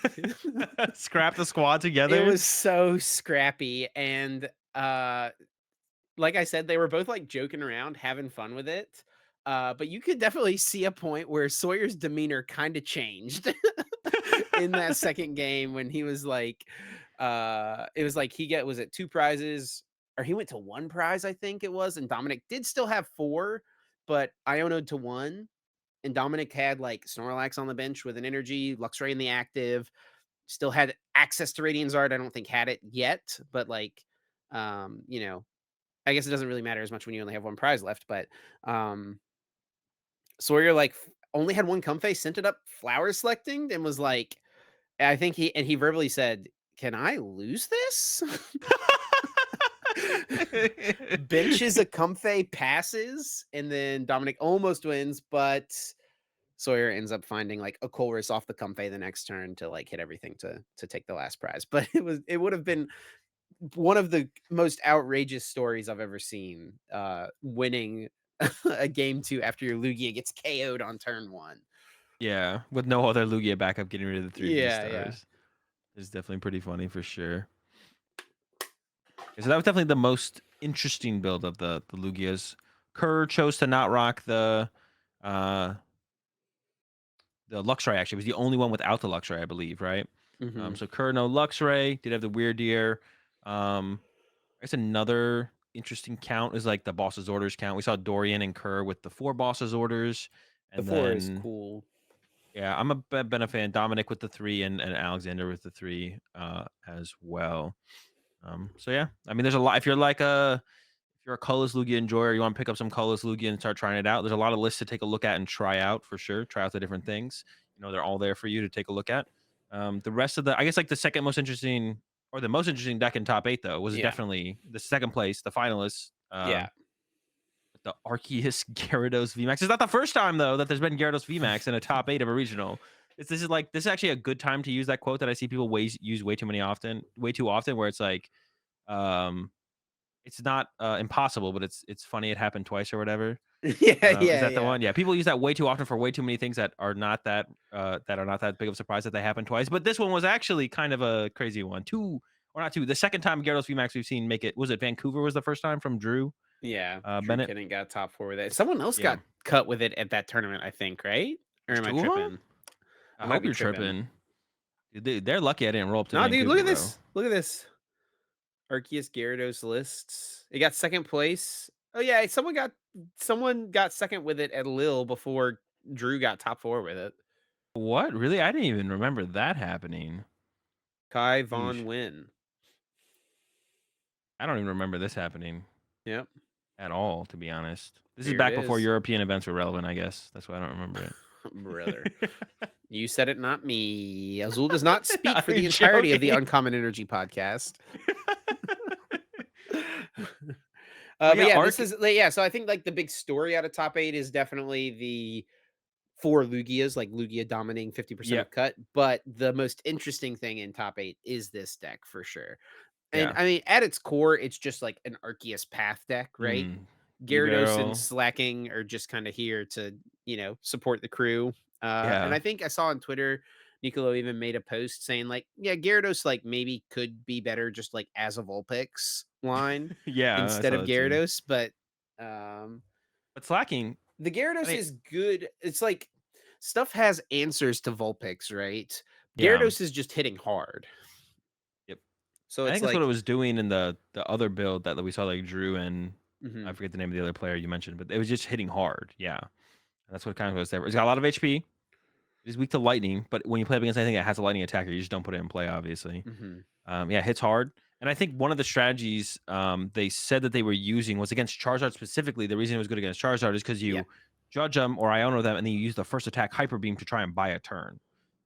Scrap the squad it together. was so scrappy. And like I said, they were both like joking around, having fun with it. But you could definitely see a point where Sawyer's demeanor kind of changed in that second game when he was like, it was like was it 2 prizes or he went to 1 prize, I think it was, and Dominic did still have 4, but Ionoed to 1, and Dominic had like Snorlax on the bench with an energy, Luxray in the active, still had access to Radiant Zard. I don't think had it yet, but like, um, you know, I guess it doesn't really matter as much when you only have 1 prize left, but, Sawyer, like, only had 1 Comfey, sent it up flower selecting and was like I think he verbally said, "Can I lose this?" Benches a Comfey, passes, and then Dominic almost wins, but Sawyer ends up finding, like, a Colress off the Comfey the next turn to, like, hit everything to take the last prize, but it would have been one of the most outrageous stories I've ever seen, winning a game 2 after your Lugia gets KO'd on turn 1. Yeah. With no other Lugia backup getting rid of the three V Yeah, yeah. stars. It's definitely pretty funny for sure. So that was definitely the most interesting build of the Lugias. Kerr chose to not rock uh the Luxray actually. It was the only one without the Luxray, I believe, right? Mhm. So Kerr, no Luxray, did have the Weird Deer. I guess another interesting count is like the boss's orders count. We saw Dorian and Kerr with the 4 boss's orders, The and 4 is then cool. yeah, I'm a been a fan. Dominic with the 3 and Alexander with the 3 as well. So yeah, I mean, there's a lot. If you're a colorless Lugia enjoyer, you want to pick up some colorless Lugia and start trying it out. There's a lot of lists to take a look at and try out for sure. Try out the different things. They're all there for you to take a look at. The rest of I guess like the second most interesting or the most interesting deck in top 8 though was Yeah. definitely the second place, the finalists. Yeah. The Arceus Gyarados VMAX. It's not the first time though that there's been Gyarados VMAX in a top 8 of a regional. This is actually a good time to use that quote that I see people use way too often, where it's like, um, it's not impossible, but it's funny it happened twice or whatever. Yeah, Is yeah, that the yeah. one? Yeah, people use that way too often for way too many things that are not that big of a surprise that they happen twice. But this one was actually kind of a crazy one. Two or not two. The second time Gyarados VMAX we've seen make it, was it Vancouver was the first time from Drew Yeah, Drew Bennett? Kinney got top 4 with it. Someone else Yeah. got cut with it at that tournament, I think, right? Or There's am I 2 of 'em? tripping? I I might hope be you're tripping. tripping. They're lucky I didn't roll up to No, dude, look Vancouver, at bro. this. Look at this. Arceus Gyarados lists. It got second place. Oh yeah, someone got second with it at Lille before Drew got top 4 with it. What? Really? I didn't even remember that happening. Kai Sheesh. Von Win. I don't even remember this happening Yep, at all, to be honest. This is here it back before is. European events were relevant, I guess. That's why I don't remember Brother. it. You said it, not me. Azul does not speak Are for you the entirety of the joking? Uncommon Energy podcast. But But yeah, yeah, this Arc is like, yeah. So I think like the big story out of top 8 is definitely the 4 Lugias, like Lugia dominating 50% yeah, of cut. But the most interesting thing in top 8 is this deck for sure. And yeah. I mean, at its core, it's just like an Arceus path deck, right? Mm. Gyarados and B-Barrel. Slacking are just kind of here to, support the crew. And Yeah. I think I saw on Twitter, Nicolo even made a post saying like, yeah, Gyarados like maybe could be better just like as a Vulpix line Yeah, I instead saw of that too. Gyarados, but um But slacking, the I Gyarados mean, is good. It's like stuff has answers to Vulpix, right? yeah. Gyarados is just hitting hard. Yep. So I it's think that's what it like, was doing in the other build that we saw, like Drew and I mhm, forget the name of the other player you mentioned, but it was just hitting hard. Yeah. That's what kind of was there. It's got a lot of HP. It's weak to lightning, but when you play up against anything that has a lightning attacker, you just don't put it in play, obviously. mhm. Yeah, hits hard. And I think one of the strategies they said that they were using was against Charizard specifically. The reason it was good against Charizard is because Yeah. you judge them or Iono them, and then you use the first attack Hyper Beam to try and buy a turn.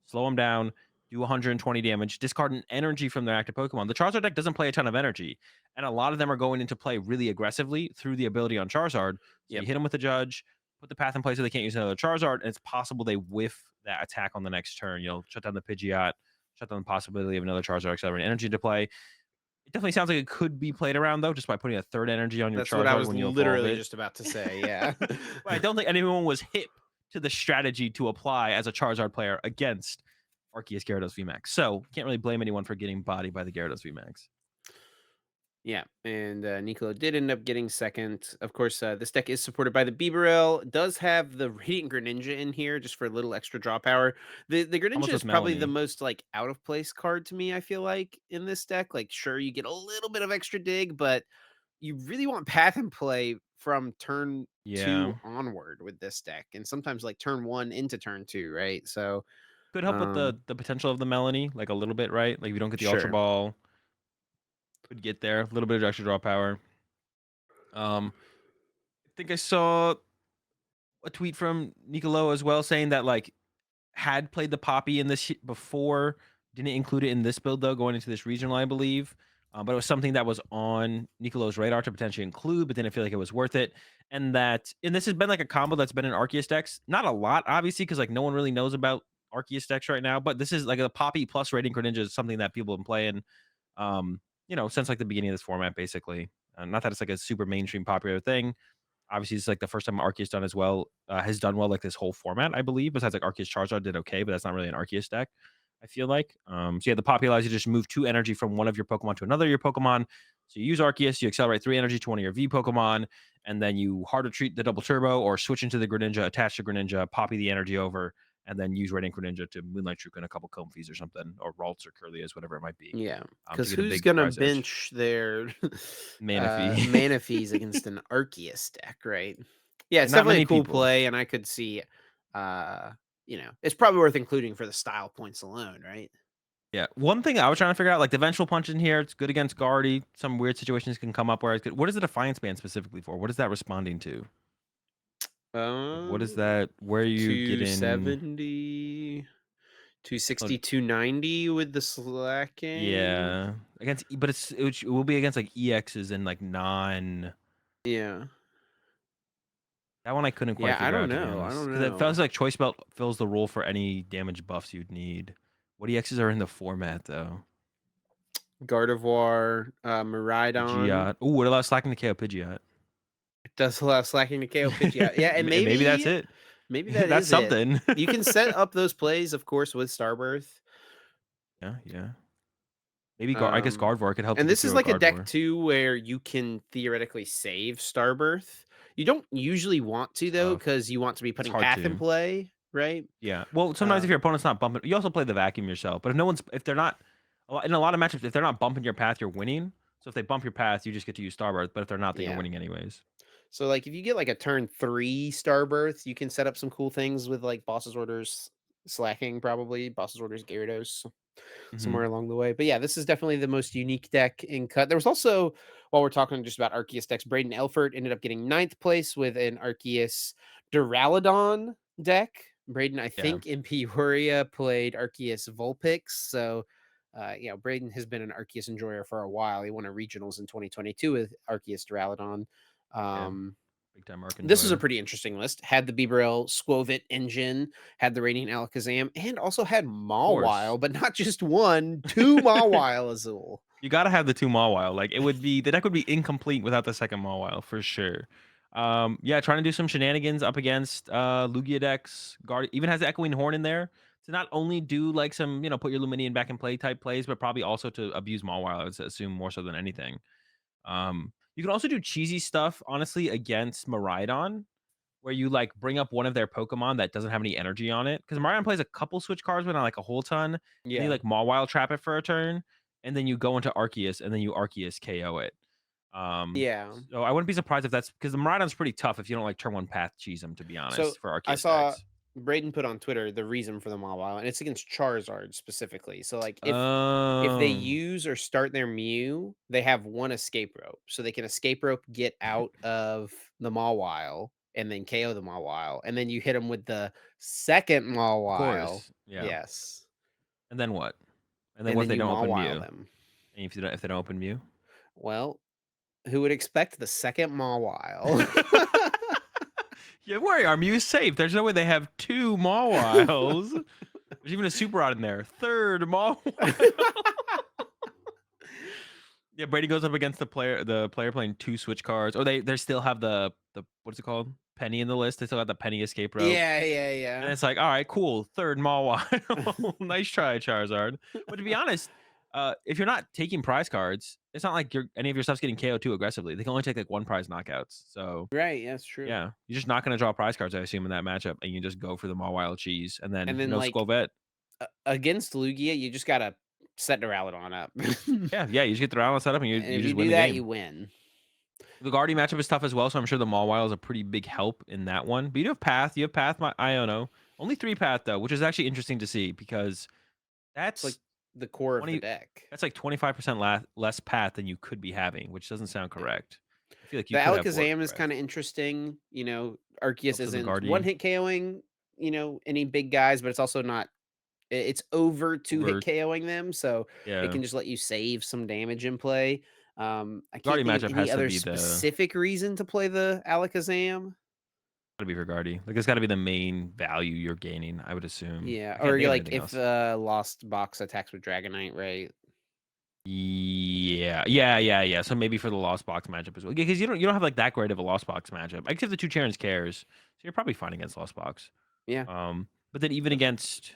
Slow them down, do 120 damage, discard an energy from their active Pokemon. The Charizard deck doesn't play a ton of energy, and a lot of them are going into play really aggressively through the ability on Charizard. So you Yep. hit them with the Judge, put the path in place so they can't use another Charizard, and it's possible they whiff that attack on the next turn. You'll shut down the Pidgeot, shut down the possibility of another Charizard accelerating energy to play. It definitely sounds like it could be played around though, just by putting a third energy on your That's what I Charizard was when you evolve literally it. just about to say, yeah. But I don't think anyone was hip to the strategy to apply as a Charizard player against Arceus Gyarados VMAX. So can't really blame anyone for getting bodied by the Gyarados VMAX. Yeah, and, Nicolo did end up getting second. Of course, this deck is supported by the Bibarel. It does have the Radiant Greninja in here just for a little extra draw power. The Greninja Almost is with probably the Melanie. most, like, out of place card to me, I feel like, in this deck. Like, sure, you get a little bit of extra dig, but you really want path and play from turn Yeah. 2 onward with this deck, and sometimes, like, turn 1 into turn 2, right? So, Could help with the potential of the Melanie, like a little bit, right? Like if you don't get the Ultra sure. Ball, could get there. A little bit of extra draw power. I think I saw a tweet from Nicolo as well saying that like had played the Poppy in this before, didn't include it in this build though, going into this regional, I believe. But it was something that was on Nicolo's radar to potentially include, but didn't feel like it was worth it. And this has been like a combo that's been in Arceus decks. Not a lot, obviously, because like no one really knows about Arceus decks right now. But this is like a Poppy plus Rating Greninja is something that people have been playing, since like the beginning of this format, basically. Not that it's like a super mainstream popular thing. Obviously, it's like the first time Arceus has done well like this whole format, I believe. Besides like Arceus Charizard did okay, but that's not really an Arceus deck, I feel like. So yeah, the pop allows you to just move 2 energy from one of your Pokemon to another of your Pokemon. So you use Arceus, you accelerate 3 energy to one of your V Pokemon, and then you hard retreat the double turbo or switch into the Greninja, attach the Greninja, poppy the energy over, and then use Radiant Greninja to Moonlight Shuriken a couple Comfies or something, or Ralts or Curlias, whatever it might be, Yeah, to because get a who's big gonna prize edge. bench their Manaphy. Manaphy's against an Arceus deck, right? Yeah, it's Not definitely a many cool people. play, and I could see, it's probably worth including for the style points alone, right? Yeah. One thing I was trying to figure out, like the vengeful punch in here, it's good against Guardy. Some weird situations can come up where it's good. What is the Defiance Band specifically for? What is that responding to? Like, what is Um, that? Where you get in? 270, Oh, 260, 290 with the slacking. yeah, against, but it will be against like EXs and like non. Yeah. That one I couldn't quite Yeah, I figure don't out, to be know. I honest, don't because it know. feels like Choice Belt fills the role for any damage buffs you'd need. What EXs are in the format though? Gardevoir, Miraidon. Pidgeot. Oh, it allows slacking to KO Pidgeot. It does allow slacking to KO Pidgeot. Yeah, and Maybe that's maybe it. maybe that That's is it. something. You can set up those plays, of course, with Starbirth. Yeah, yeah. Maybe I guess Um, Gardevoir could help and you get this is through a like a deck Gardevoir. too where you can theoretically save Starbirth. You don't usually want to though, Tough. because you want to be It's putting hard Path in to. play, right? Yeah. Well, sometimes Uh, if your opponent's not bumping, you also play the vacuum yourself. But if they're not, in a lot of matchups, if they're not bumping your path, you're winning. So if they bump your path, you just get to use Starbirth. But if they're not, then you're yeah. winning anyways. So like if you get like a turn 3 Starbirth, you can set up some cool things with like Boss's Orders slacking, probably Boss's Orders Gyarados Hmm. somewhere along the way. But yeah, this is definitely the most unique deck in cut. There was also, while we're talking just about Arceus decks, Braden Elford ended up getting ninth place with an Arceus Duraludon deck. Braden, I Yeah. think in Peoria, played Arceus Vulpix. So, Braden has been an Arceus enjoyer for a while. He won a regionals in 2022 with Arceus Duraludon. Yeah. Um, Big time Arc this is a enjoyer. pretty interesting list. Had the Bibarel Squovit engine, had the Radiant Alakazam, and also had Of course. Mawile, but not just one, two Mawile Azul. You gotta have the two Mawile. Like the deck would be incomplete without the second Mawile for sure. Yeah, trying to do some shenanigans up against Lugia decks. Guard even has the Echoing Horn in there to not only do like some, put your Luminion back in play type plays, but probably also to abuse Mawile, I would assume more so than anything. You can also do cheesy stuff, honestly, against Miraidon, where you like bring up one of their Pokemon that doesn't have any energy on it. Because Marion plays a couple switch cards, but not like a whole ton. And then you Yeah. like Mawile trap it for a turn, and then you go into Arceus, and then you Arceus KO it. Yeah. So I wouldn't be surprised if that's because the Miraidon's pretty tough if you don't like turn one path cheese him, to be So honest, for I Arceus saw decks. Braden put on Twitter the reason for the Mawile, and it's against Charizard specifically. So like if they Um, use or start their Mew, they have one escape rope. So they can escape rope, get out of the Mawile, and then KO the Mawile. And then you hit them with the second of Mawile. course, yeah. Yes. And then what? And then And what if then they you don't open Mawile Mew? them. And if they don't open Mew? Well, who would expect the second Mawile? Yeah, worry, our Mew's safe. There's no way they have two Mawiles. There's even a super rod in there. Third Mawile. Yeah, Brady goes up against the player playing two switch cards. Or they still have the what's it called? Penny in the list. They still have the penny escape rope. Yeah, yeah, And yeah. it's like, all right, cool. Third Mawile. Nice try, Charizard. But to be honest, if you're not taking prize cards, it's not like any of your stuff's getting KO too aggressively. They can only take like one prize knockouts. So Right, yeah, that's true. yeah, you're just not gonna draw prize cards, I assume, in that matchup, and you just go for the Mawile cheese, and then And then, like, Squovette. against Lugia, you just gotta set Duraludon up. Yeah, yeah, you just get the round set up and you And you if you just win do the that, you game. win. The Guardy matchup is tough as well, so I'm sure the Mawile is a pretty big help in that one. But you do have Path. You have Path, Iono. Only 3 Path, though, which is actually interesting to see because It's like that's the core of the 20 deck. that's like 25% less Path than you could be having, which doesn't sound Yeah. correct. I feel like The you could have 4 Alakazam is Path. kinda interesting, Arceus Helps with the isn't Guardy. one-hit KOing, any big guys, but it's also not it's over two-hit Over KOing them, so it yeah. can just let you save some damage in play. I can't Guardy think of matchup any has to other be the specific reason to play the Alakazam. gotta be for Guardy. Like, it's gotta be the main value you're gaining, I would assume. Yeah, I can't or think you're of like anything if, else. Lost Box attacks with Dragonite, right? Yeah, yeah, yeah, yeah. So maybe for the Lost Box matchup as well, because you don't have like that great of a Lost Box matchup. Except if the two Charons cares, so you're probably fine against Lost Box. Yeah. But then even against,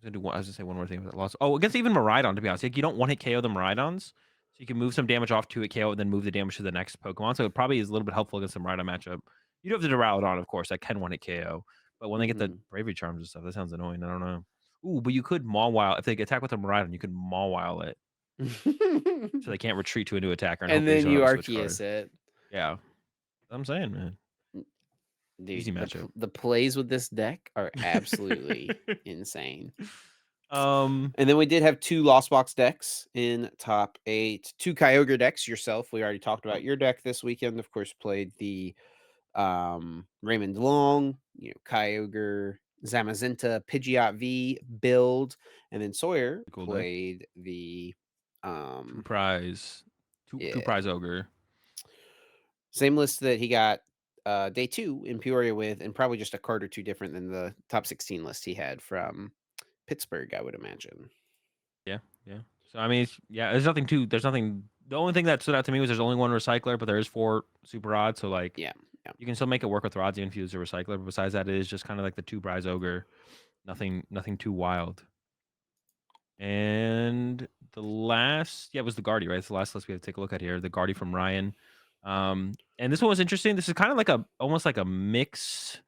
I was gonna say one more thing about Lost. Oh, against even Miraidon, to be honest, like you don't one hit KO the Miraidons, so you can move some damage off to it KO and then move the damage to the next Pokemon. So it probably is a little bit helpful against the Miraidon matchup. You do have the Duraludon, of course, that can one hit KO. But when they get the Mhm. bravery charms and stuff, that sounds annoying. I don't know. Ooh, but you could Mawile if they attack with a Miraidon, you could Mawile it, so they can't retreat to a new attacker, and And hopefully you then don't you have a switch card. Arceus it. Yeah, I'm saying, man, Dude, easy matchup. the plays with this deck are absolutely insane. um, And then we did have 2 Lost Box decks in top 8. 2 Kyogre decks yourself. We already talked about your deck this weekend. Of course, played the Raymond Long, Kyogre, Zamazenta, Pidgeot V build, and then Sawyer cool deck. played the Two um prize, two yeah, prize ogre. same list that he got day 2 in Peoria with, and probably just a card or two different than the top 16 list he had from Pittsburgh, I would imagine. Yeah, yeah. So I mean, yeah, there's nothing too. There's nothing. The only thing that stood out to me was there's only one recycler, but there is 4 super rods. So like, Yeah, yeah. you can still make it work with rods even if you use a recycler. But besides that, it is just kind of like the 2 prize ogre. Nothing too wild. And the last, yeah, it was the Guardy, right? It's the last list we have to take a look at here. The Guardy from Ryan. And this one was interesting. This is kind of like almost like a mix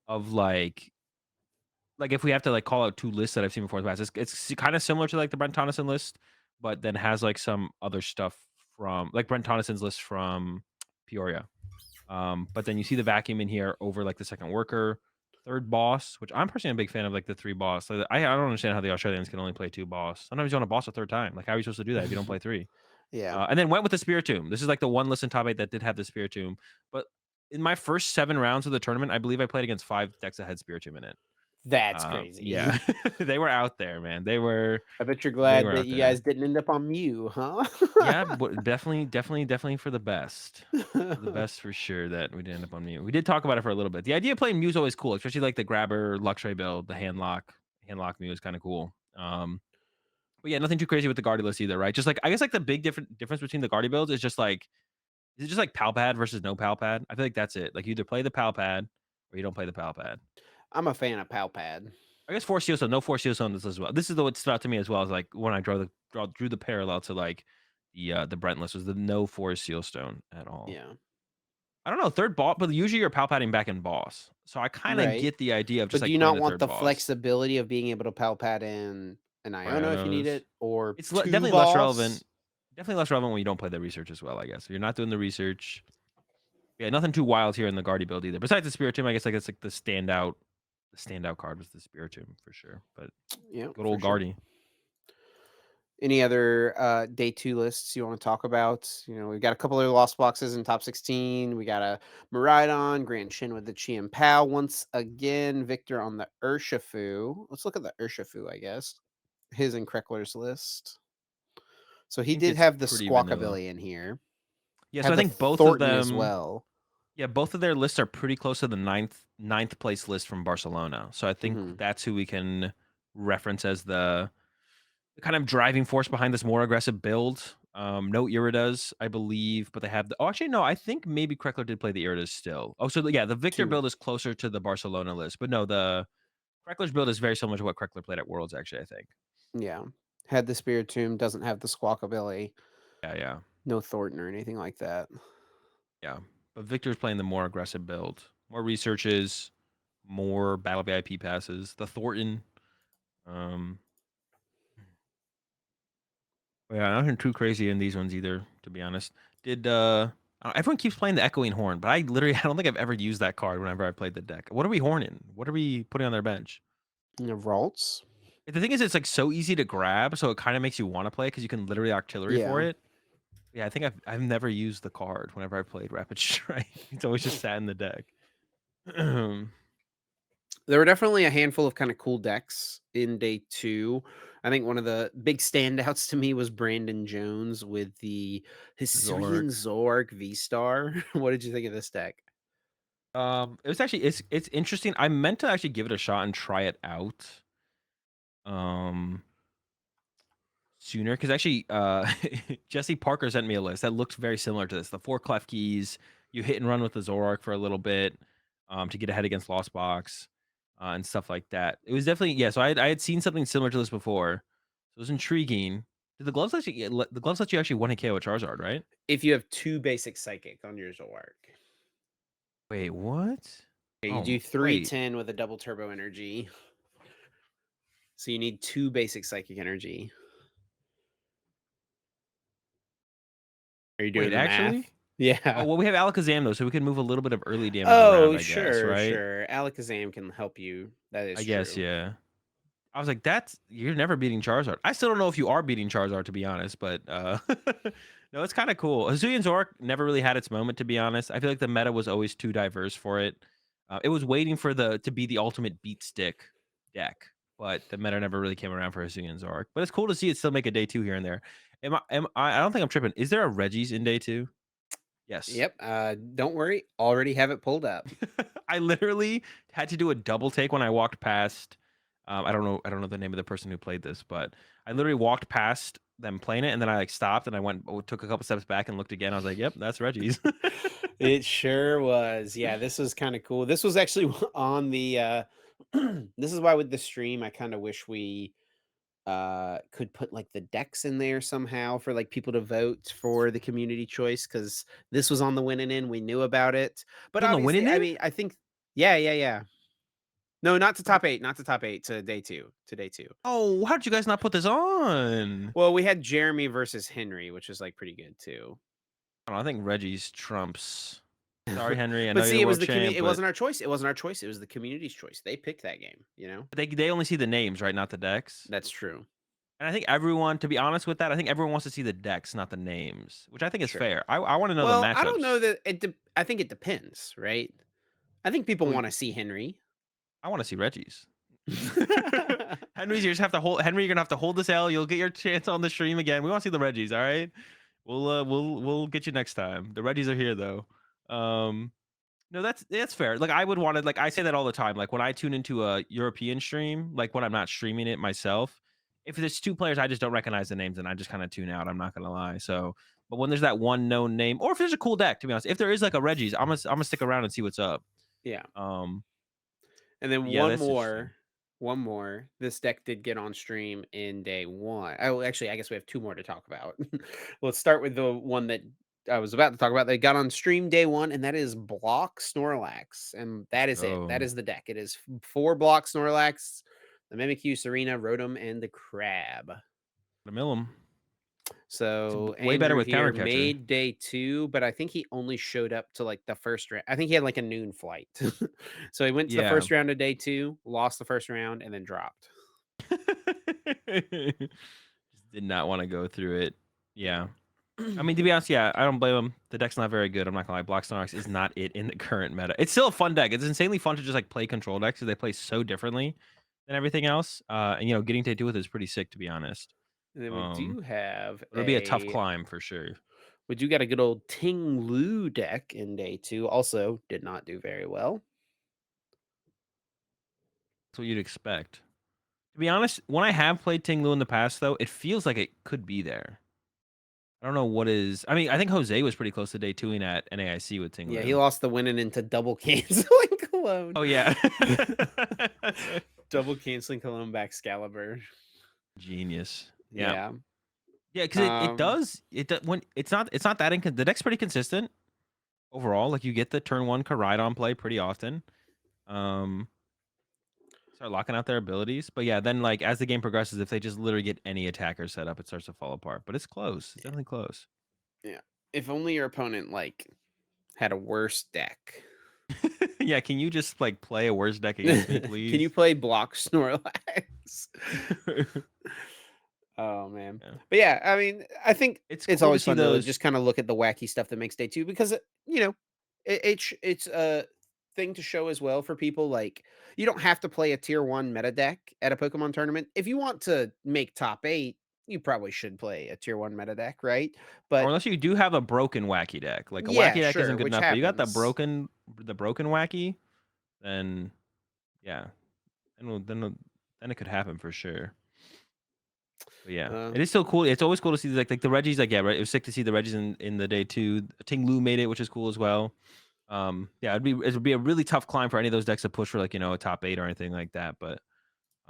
of like if we have to like call out 2 lists that I've seen before in the past, it's kind of similar to like the Brent Tonneson list, but then has like some other stuff from like Brent Tonneson's list from Peoria. But then you see the vacuum in here over like the second worker, third boss, which I'm personally a big fan of like the 3 boss. Like, I don't understand how the Australians can only play 2 boss. Sometimes you want a boss a third time. Like how are you supposed to do that if you don't play 3? Yeah. And then went with the Spirit Tomb. This is like the one list in top 8 that did have the Spirit Tomb. But in my first 7 rounds of the tournament, I believe I played against 5 decks that had Spirit Tomb in it. That's crazy. Yeah, they were out there, man. I bet you're They glad were that out you there. guys didn't end up on Mew, huh? Yeah, but definitely for the best. For the best for sure that we didn't end up on Mew. We did talk about it for a little bit. The idea of playing Mew is always cool, especially like the grabber Luxray build, the handlock Mew is kind of cool. But yeah, nothing too crazy with the Guardy list either, right? Just like I guess like the big difference between the Guardy builds is just like is it just like Palpad versus no Palpad? I feel like that's it. Like you either play the Palpad or you don't play the Palpad. I'm a fan of Palpad. I guess Force Seal Stone, no Force Seal Stone this as well. This is the what stood out to me as well as like when I drew the parallel to like the Brent list was the no Force Seal Stone at all. Yeah. I don't know, third boss, but usually you're palpating back in boss. So I kind of Right. get the idea of just But do like you playing not the want third the boss. flexibility of being able to Palpad in an For Iono if you need Ionos. it, or It's 2 definitely less relevant. boss? Definitely less relevant when you don't play the research as well, I guess. If you're not doing the research. Yeah, nothing too wild here in the Guardy build either. Besides the Spirit Tomb, I guess like it's like the standout card was the Spirit Tomb for sure. But Yeah, good for old sure. Guardy. Any other day 2 lists you want to talk about? We've got a couple of lost boxes in top 16. We got a Miraidon, Grand Shin with the Chien Pao once again. Victor on the Urshifu. Let's look at the Urshifu, I guess. His and Kreckler's list. So I he think did it's have the pretty vanilla. Squawkabilly in here. Yeah, so Had I the think both of Thornton as them. well. Yeah, both of their lists are pretty close to the ninth place list from Barcelona. So I think Mhm. that's who we can reference as the kind of driving force behind this more aggressive build. No Iridas, I believe, but they have the. Oh, actually, no. I think maybe Kreckler did play the Iridas still. Oh, so yeah, the Victor 2. build is closer to the Barcelona list, but no, the Kreckler's build is very similar to what Kreckler played at Worlds. Actually, I think. Yeah. Had the Spirit Tomb, doesn't have the Squawkabilly. Yeah, yeah, No Thornton or anything like that. yeah. But Victor's playing the more aggressive build, more researches, more battle VIP passes. The Thornton. Um, Yeah, nothing too crazy in these ones either, to be honest. Did everyone keeps playing the echoing horn, but I literally I don't think I've ever used that card whenever I played the deck. What are we horning? What are we putting on their bench? Ralts? The thing is, it's like so easy to grab, so it kind of makes you want to play because you can literally artillery for Yeah. it. Yeah, I think I've never used the card whenever I played Rapid Strike. It's always just sat in the deck. There were definitely a handful of kind of cool decks in day 2. I think one of the big standouts to me was Brandon Jones with the Hisuian Zork. Zork V-Star. What did you think of this deck? It was actually it's interesting. I meant to actually give it a shot and try it out. Um, Sooner because actually Jesse Parker sent me a list that looks very similar to this. The 4 clef keys, you hit and run with the Zoroark for a little bit to get ahead against Lost Box and stuff like that. It was definitely yeah. So I had seen something similar to this before. So it was intriguing. Did the gloves let you actually 1 KO a Charizard, right? If you have 2 basic psychic on your Zork. Wait, what? Okay, you Oh, do wait. 310 with a double turbo energy. So you need 2 basic psychic energy. Are you Wait, doing the actually? math? Oh, Yeah. well, we have Alakazam, though, so we can move a little bit of early damage around, Oh, I guess, sure, right? sure. Alakazam can help you. That is I guess, true. yeah. I was like, "That's you're never beating Charizard." I still don't know if you are beating Charizard, to be honest, but, no, it's kinda cool. Hisuian Zoroark never really had its moment, to be honest. I feel like the meta was always too diverse for it. It was waiting for the to be the ultimate beat stick deck, but the meta never really came around for Hisuian Zoroark. But it's cool to see it still make a day 2 here and there. I don't think I'm tripping. Is there a Regis in day 2? Yes. Yep, don't worry, already have it pulled up. I literally had to do a double take when I walked past. I don't know the name of the person who played this, but I literally walked past them playing it, and then I like stopped and I took a couple steps back and looked again. I was like, "Yep, that's Reggie's." It sure was. Yeah, this was kinda cool. This was actually on the, this is why with the stream, I kinda wish we could put like the decks in there somehow for like people to vote for the community choice because this was on the winning end. We knew about it, but On the obviously, winning I end? mean, I think, yeah, yeah, yeah. No, not to What? top eight, not to top eight, to day two, to day two. Oh, how did you guys not put this on? Well, we had Jeremy versus Henry, which was like pretty good too. I don't know, I think Reggie's trumps. Sorry, Henry. I know But you're see, the it was world the community. champ, It but wasn't our choice. It wasn't our choice. It was the community's choice. They picked that game. they only see the names, right? Not the decks. That's true. And I think everyone, to be honest with that, I think everyone wants to see the decks, not the names, which I think is Sure. fair. I want to know the Well, I don't know matchups. that I think it depends, right? I think people Well, want to see Henry. I want to see Reggie's. Henry's, you just have to hold. Henry, you're gonna have to hold this L. You'll get your chance on the stream again. We want to see the Reggies. All right, we'll get you next time. The Reggies are here though. Um, no, that's fair. Like I would want to, like I say that all the time. Like when I tune into a European stream, like when I'm not streaming it myself, if there's two players I just don't recognize the names, and I just kind of tune out. I'm not gonna lie. So, but when there's that one known name, or if there's a cool deck, to be honest, if there is like a Reggie's, I'm gonna stick around and see what's up. Yeah. Um, And then yeah, that's interesting. one more. This deck did get on stream in day one. Oh, actually, I guess we have two more to talk about. Let's start with the one that I was about to talk about. They got on stream day one, and that is Block Snorlax. And that is it. That Oh, is the deck. It is 4 Block Snorlax, the Mimikyu, Serena, Rotom, and the Crab. the Millum. It's So way better Andrew with here counter catcher. made day two, but I think he only showed up to like the first round. I think he had like a noon flight. So he went to the Yeah. first round of day two, lost the first round, and then dropped. Just did not want to go through it. Yeah. I mean, to be honest, yeah, I don't blame him. The deck's not very good. I'm not gonna lie. Block Snorlax is not it in the current meta. It's still a fun deck. It's insanely fun to just like play control decks because they play so differently than everything else. And getting to do with it is pretty sick, to be honest. And then we Um, do have it'll be a tough climb for sure. we do got a good old Ting Lu deck in day two. Also, did not do very well. That's what you'd expect. To be honest, when I have played Ting Lu in the past, though, it feels like it could be there. I don't know what is. I mean, I think Jose was pretty close to day twoing at NAIC with Ting Yeah, he Lu. lost the winning into double canceling Cologne. Oh yeah. Double canceling Cologne back Excalibur. Genius. Yeah. Yeah. Yeah, because it Um, does when it's not that the deck's pretty consistent overall. Like you get the turn one Koraidon play pretty often. Um Start locking out their abilities. But yeah, then like as the game progresses, if they just literally get any attacker set up, it starts to fall apart. But it's close. It's definitely close. yeah. If only your opponent like had a worse deck. Yeah, can you just like play a worse deck against me, Can you please? play Block Snorlax? Oh man. Yeah. But yeah, I mean, I think It's it's cool to always see fun to those. just kind of look at the wacky stuff that makes day two because it's a thing to show as well for people. Like you don't have to play a tier one meta deck at a Pokemon tournament. If you want to make top eight, you probably should play a tier one meta deck, right? Or But unless you do have a broken wacky deck. Like a wacky yeah, deck isn't sure, good which enough, but you got happens. the broken wacky, then yeah. Then it could happen for sure. But yeah, Uh, it is still cool. It's always cool to see like the Reggies. Like yeah, right. It was sick to see the Reggies in the day two. Ting Lu made it, which is cool as well. Yeah, it would be a really tough climb for any of those decks to push for like a top eight or anything like that. But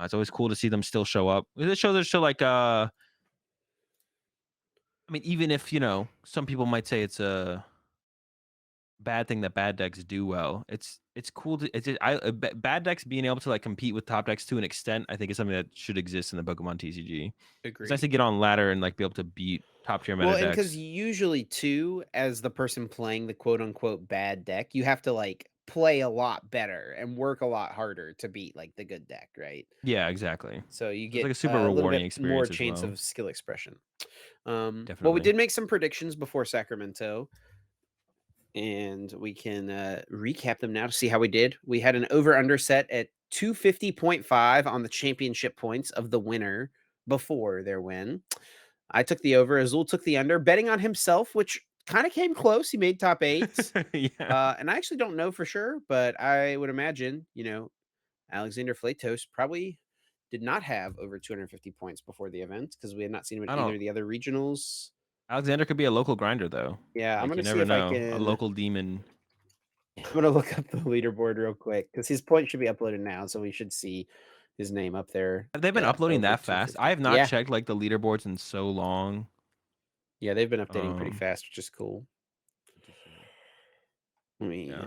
it's always cool to see them still show up. It shows they're still like I mean, even if some people might say it's a bad thing that bad decks do well. It's cool to it's just, bad decks being able to like compete with top decks to an extent. I think is something that should exist in the Pokemon TCG. It's nice to Agreed. get on ladder and like be able to beat top tier Well, meta and because decks. usually too, as the person playing the quote unquote bad deck, you have to like play a lot better and work a lot harder to beat like the good deck, right? Yeah, exactly. So you So it's like get a super a little rewarding bit more experience as chance well. of skill expression. Well, we Definitely. did make some predictions before Sacramento, and we can recap them now to see how we did. We had an over under set at 250.5 on the championship points of the winner before their win. I took the over. Azul took the under, betting on himself, which kind of came close. He made top eight. Yeah. And I actually don't know for sure, but I would imagine, Alexander Flatos probably did not have over 250 points before the event because we had not seen him in I either don't of the other regionals. Alexander could be a local grinder though. Yeah, I'm Like gonna you see never if I know. A can. local demon. I'm gonna look up the leaderboard real quick because his point should be uploaded now, so we should see his name up there Have they been at uploading over that fast? I 250. have not Yeah, checked like the leaderboards in so long. yeah, they've been updating pretty Um, fast, which is cool. good to see. Let me. Yeah.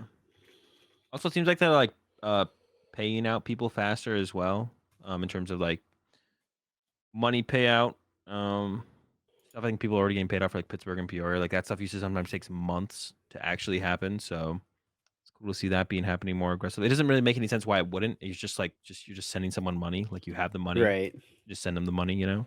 Also, seems like they're like uh paying out people faster as well. In terms of like money payout. Stuff I think people are already getting paid out for like Pittsburgh and Peoria. Like that stuff used to sometimes takes months to actually happen. So it's cool to see that being happening more aggressively. It doesn't really make any sense why it wouldn't. It's just like you're just sending someone money. Like you have the money, Right. just send them the money. You know.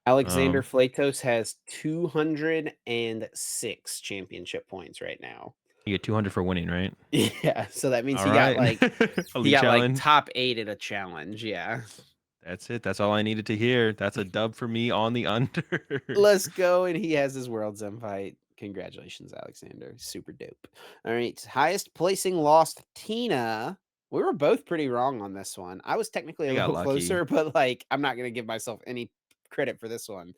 Alexander Um, Flatos has 206 championship points right now. you get 200 for winning, right? Yeah, so that means All he got right. like he Elite got like challenge. top 8 at a challenge. Yeah. That's it. That's all I needed to hear. That's a dub for me on the under. Let's go. And he has his World's End fight. Congratulations, Alexander. Super dope. All right. Highest placing lost Tina. We were both pretty wrong on this one. I was technically I a got little lucky. closer, but like I'm not gonna give myself any credit for this one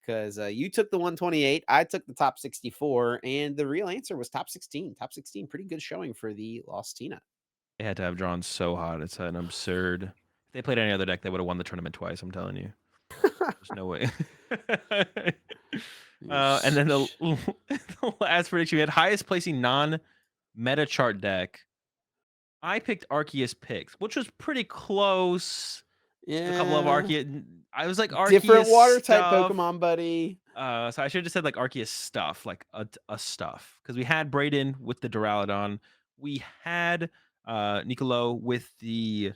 because you took the 128, I took the top 64, and the real answer was top 16. Top 16, pretty good showing for the lost Tina. They had to have drawn so hot. It's an absurd. If they played any other deck, they would have won the tournament twice. I'm telling you. There's no way. And then the, the last prediction we had highest placing non meta chart deck. I picked Arceus picks, which was pretty close to a couple of Yeah, Arceus. I was like different Arceus water type stuff. Pokemon, buddy. So I should have just said like Arceus stuff, like a stuff, because we had Brayden with the Duraludon, we had Nicolo with the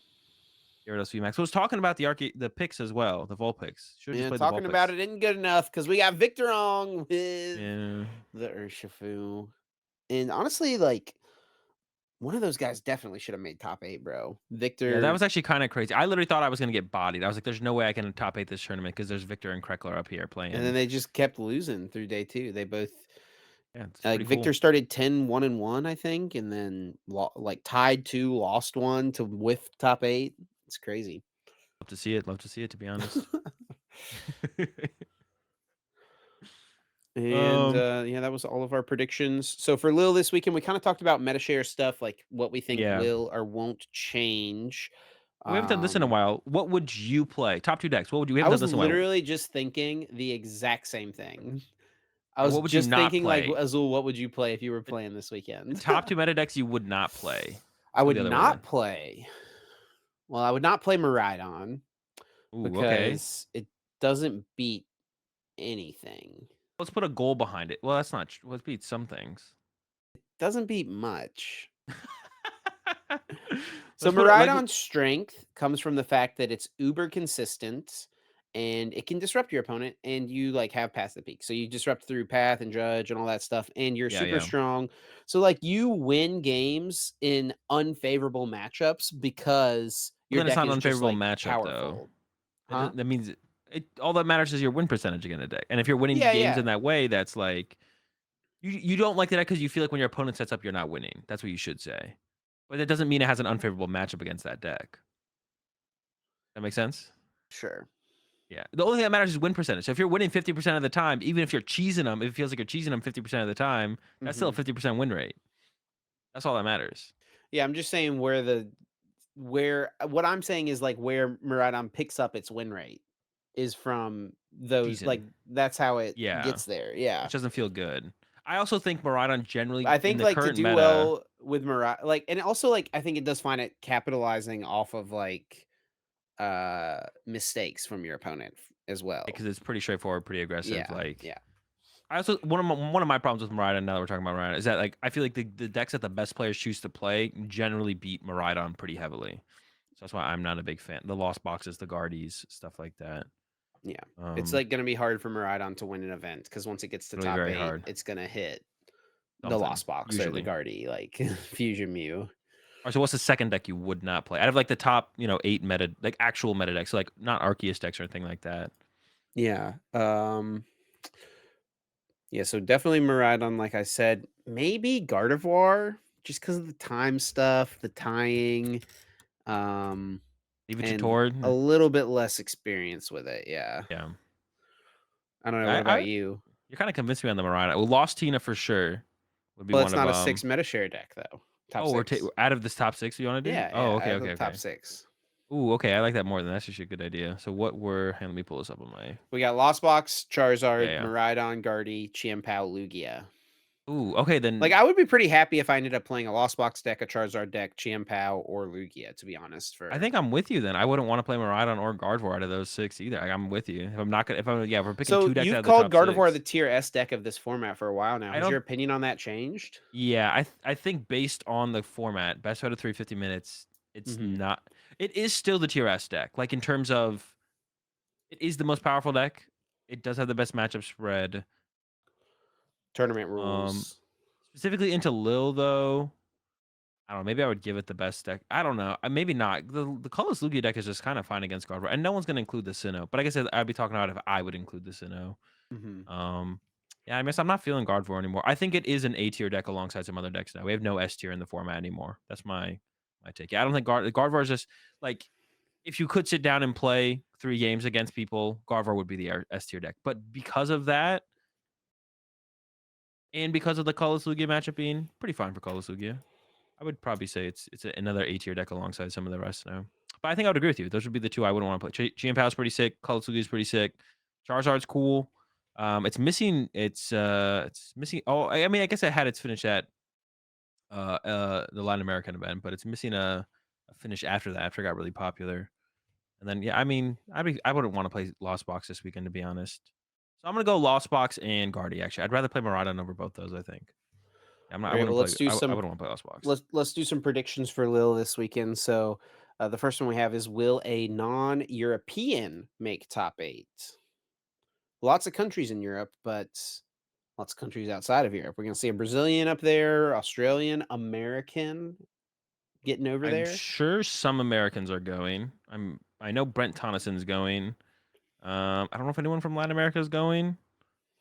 Gyarados VMAX. So I was talking about the picks as well, the Vulpix. Should have just And played the talking about Vulpix. it isn't good enough because we got Victor on with Yeah, the Urshifu. And honestly, like one of those guys definitely should have made top 8, bro. yeah, that Victor. was actually kind of crazy. I literally thought I was gonna get bodied. I was like, "There's no way I can top 8 this tournament because there's Victor and Kreckler up here And then playing." they just kept losing through day 2. They both Yeah, it's like pretty cool. Victor started 10-1-1, I think, and then like tied 2, lost 1 to whiff top 8. It's crazy. Love to see it. Love to see it. To be honest. And um, yeah, that was all of our predictions. So for Lil this weekend, we kind of talked about metashare stuff, like what we think yeah. will or won't change. We haven't done this in a Um, while. What would you play? Top 2 decks. What would you? We I haven't done was this in a while. literally just thinking the exact same thing. I And was what would you just not thinking like, play? Azul, what would you play if you were The, playing this the weekend? top 2 meta decks you would not play. I Let's go would the other way then. not play. Well, I would not play Maridon Ooh, okay. because it doesn't beat anything. Let's put a goal behind it. Well, that's not. Let's beat some things. Doesn't beat much. So Let's put like Maridon's strength comes from the fact that it's uber consistent and it can disrupt your opponent and you like have path the peak. So you disrupt through path and judge and all that stuff and you're yeah, super yeah. strong. So like you win games in unfavorable matchups because Well, your then it's deck not an is just unfavorable like matchup though. powerful. Huh? That means all that matters is your win percentage against a deck. And if you're winning Yeah, games yeah. in that way, that's like you don't like the deck because you feel like when your opponent sets up, you're not winning. That's what you should say. But that doesn't mean it has an unfavorable matchup against that deck. That makes sense? Sure. Yeah. The only thing that matters is win percentage. So if you're winning 50% of the time, even if you're cheesing them, if it feels like you're cheesing them 50% of the time, that's still a Hmm. 50% win rate. That's all that matters. Yeah, I'm just saying where what I'm saying is like where Maridon picks up its win rate is from those Cheesing. like that's how it Yeah. gets there. Yeah. Which doesn't feel good. I also think Miraidon generally I in think, the like, to current do meta, well with like and also, like, I think it does find it capitalizing off of, like, mistakes from your opponent as well. because it's pretty straightforward, pretty aggressive. Yeah, Like yeah. I also one of my problems with Miraidon, now that we're talking about Miraidon, is that like I feel like the decks that the best players choose to play generally beat Miraidon pretty heavily. So that's why I'm not a big fan. The Lost Boxes, the Guardies, stuff like that. Yeah. It's, Um, like, gonna be hard for Miraidon to win an event because once it gets to Really top very 8, hard. it's gonna hit the Something Lost Box or the usually. Guardy, like, Fusion Mew. Or so what's the second deck you would not play out of like the top 8 meta, like actual meta decks, so like not Arceus decks or anything like that. Yeah, yeah, so definitely Miraidon, like I said. Maybe Gardevoir, just because of the time stuff, the tying, um, Leave it to and a Tord. little bit less experience with it, yeah. Yeah. I don't know, what Yeah, about you? you're kind of convinced me on the Miraidon. Well, Lost Tina for sure would be Well, one it's of not a 6 meta share deck, though. Top Oh, six. out of this top 6 you want to do? Yeah, Oh, yeah, okay, out of okay, the top okay. 6. Ooh, okay, I like that more. Than that's actually a good idea. So what were? Hey, let me pull this up on my. We got Lost Box, Yeah, Charizard, yeah. Miraidon, Guardy, Chimpao, Lugia. Ooh, okay Like, then. I would be pretty happy if I ended up playing a Lost Box deck, a Charizard deck, Chimpao, or Lugia, to be honest, I for think I'm with you then. I wouldn't want to play Miraidon or Gardevoir out of those 6 either. Like, I'm with you. If I'm not gonna, if I'm yeah, if we're picking So 2 decks out you've of the called top Gardevoir the 6, tier S deck of this format for a while now. I Has your don't. opinion on that changed? Yeah, I think based on the format, best out of 350 minutes, it's Mhm. not. It is still the tier S deck. Like in terms of, it is the most powerful deck. It does have the best matchup spread. Tournament Um, rules. Specifically into Lil though. I don't know. Maybe I would give it the best deck. I don't know. Maybe not. The colorless Lugia deck is just kind of fine against Gardevoir, and no one's gonna include the Sinnoh. But like I said, I'd be talking about if I would include the Sinnoh. Mhm. Um, yeah, I guess I'm not feeling Gardevoir anymore. I think it is an A tier deck alongside some other decks now. We have no S tier in the format anymore. That's my take. Yeah, I don't think Gardevoir is just like if you could sit down and play 3 games against people, Gardevoir would be the S tier deck. But because of that, and because of the colorless Lugia matchup being pretty fine for colorless Lugia, I would probably say another A tier deck alongside some of the rest now. But I think I would agree with you. Those would be the 2 I wouldn't want to play. Chien-Pao's pretty sick. Colotsugi is pretty sick. Charizard's cool. It's missing. It's missing. Oh, I mean, I guess it had its finish at the Latin American event, but it's missing a finish after that. After it got really popular, and then yeah, I mean, I wouldn't want to play Lost Box this weekend to be honest. So I'm gonna go Lost Box and Guardy. Actually, I'd rather play Miraidon over both those. I think. Yeah, I'm not. I All right, well, wouldn't play. let's do I some wouldn't want to play Lost Box. let's do some predictions for Lil this weekend. So, the first one we have is, will a non-European make top 8? Lots of countries in Europe, but lots of countries outside of Europe. We're gonna see a Brazilian up there, Australian, American getting over I'm there. sure some Americans are going. I know Brent Tonnison's going. I don't know if anyone from Latin America is going,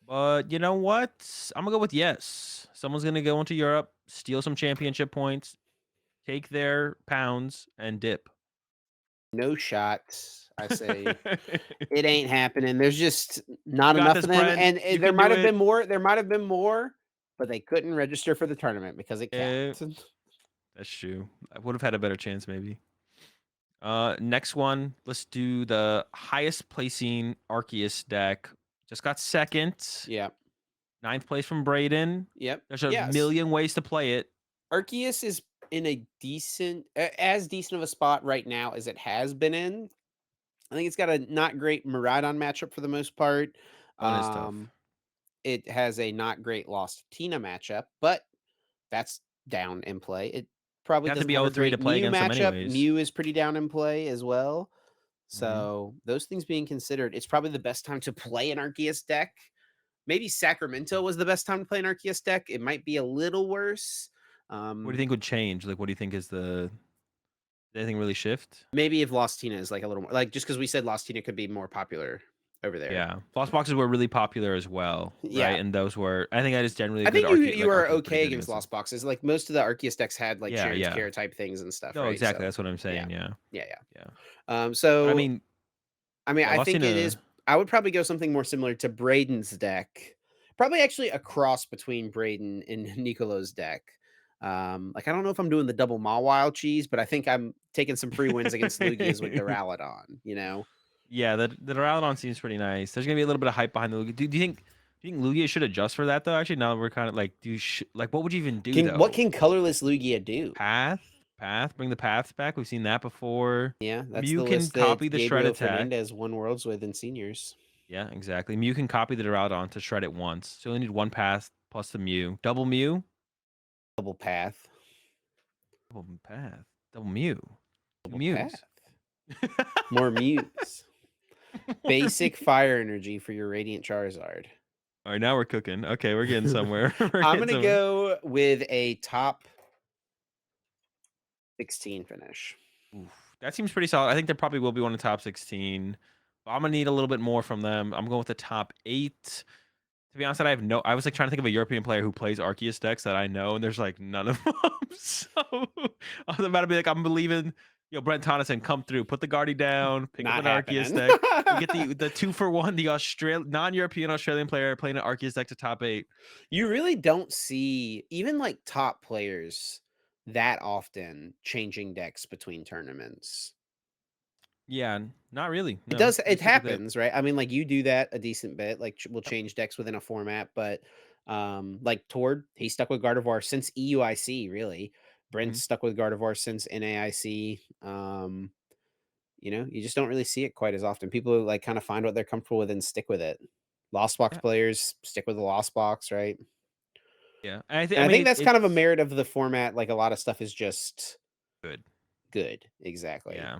but you know what? I'm gonna go with yes. Someone's gonna go into Europe, steal some championship points, take their pounds, and dip. No shots. I say it ain't happening. There's just You not got enough this, of them, Brent. and You there can might do have been it. more. There might have been more, but they couldn't register for the tournament because it Eh, capped. that's true. I would have had a better chance, maybe. Next one. Let's do the highest placing Arceus deck. Just got second. Yeah. Ninth place from Braden. Yep. There's a Yes. million ways to play it. Arceus is in a as decent of a spot right now as it has been in. I think it's got a not great Miraidon matchup for the most part. One is tough. Um, it has a not great Lost Tina matchup, but that's down in play. It probably You have to doesn't be have a 0-3 to great play Mew against them matchup. anyways. Mew is pretty down in play as well. Mhm. So those things being considered, it's probably the best time to play an Arceus deck. Maybe Sacramento was the best time to play an Arceus deck. It might be a little worse. What do Um, you think would change? Like, what do you think is did anything really shift? Maybe if Lost Tina is like a little more like just because we said Lost Tina could be more popular over there. Yeah. Lost boxes were really popular as well, Yeah. right? And those were I think that is generally a I good think you Arceus, you are Arceus is pretty okay good against against them. Lost Boxes. Like most of the Arceus decks had like Yeah, Sharon's yeah. Care type things and stuff, No, right? exactly. So That's what I'm yeah. saying, yeah. Yeah, yeah. Yeah. But I So mean, I mean, yeah, I Lost think it is. Cena I would probably go something more similar to Braden's deck. Probably actually a cross between Braden and Nicolo's deck. Like I don't know if I'm doing the double Mawile cheese, but I think I'm taking some free wins against Lugias with Duraludon. You know, Yeah, the Duraludon seems pretty nice. There's gonna be a little bit of hype behind the Lugia. Do you think You think Lugia should adjust for that though? Actually, now we're kind of like, like what would you even do What though? can colorless Lugia do? Path, bring the paths back. We've seen that before. Yeah, that's Mew the can list that copy the shred Gabriel attack. Fernandez won worlds with in seniors. Yeah, exactly. Mew can copy the Duraludon to shred it once. So you only need one path plus the Mew. Double Mew. Double path. Double path. Double Mew. Two Double Mews. path. More Mews. Basic fire energy for your Radiant Charizard. All right, now we're cooking. Okay, we're getting somewhere. I'm going to go with a top 16 finish. Oof, that seems pretty solid. I think there probably will be one in the top 16. But I'm going to need a little bit more from them. I'm going with the top 8. To be honest, I was like trying to think of a European player who plays Arceus decks that I know, and there's like none of them. So I was about to be like, I'm believing, Brent Tonneson, come through, put the Guardy down, pick up Not an Arceus happening. deck. We get the 2-for-1, the non-European Australian player playing an Arceus deck to top 8. You really don't see even like top players that often changing decks between tournaments. Yeah, not really. It No, does. they It stick with it. happens, right? I mean, like you do that a decent bit. Like we'll Yep. change decks within a format, but like Tord, he stuck with Gardevoir since EUIC. Really, Mhm. Brent's stuck with Gardevoir since NAIC. You just don't really see it quite as often. People like kind of find what they're comfortable with and stick with it. Lost box Yeah, players stick with the lost box, right? yeah. And I think And I I mean think that's kind of a it's merit of the format. Like a lot of stuff is just good. good. Exactly. Yeah, I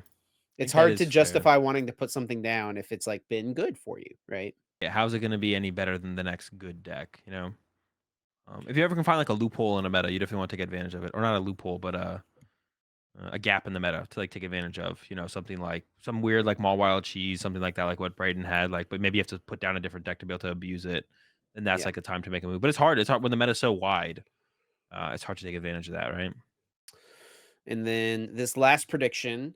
It's think that hard to is fair. justify wanting to put something down if it's like been good for you, right? Yeah, how's it going to be any better than the next good deck? If you ever can find like a loophole in a meta, you definitely want to take advantage of it, or not a loophole, but a gap in the meta to like take advantage of. Something like some weird like Mawile cheese, something like that, like what Braden had. Like, but maybe you have to put down a different deck to be able to abuse it. And that's Yeah. like a time to make a move. But it's hard. It's hard when the meta's so wide. It's hard to take advantage of that, right? And then this last prediction,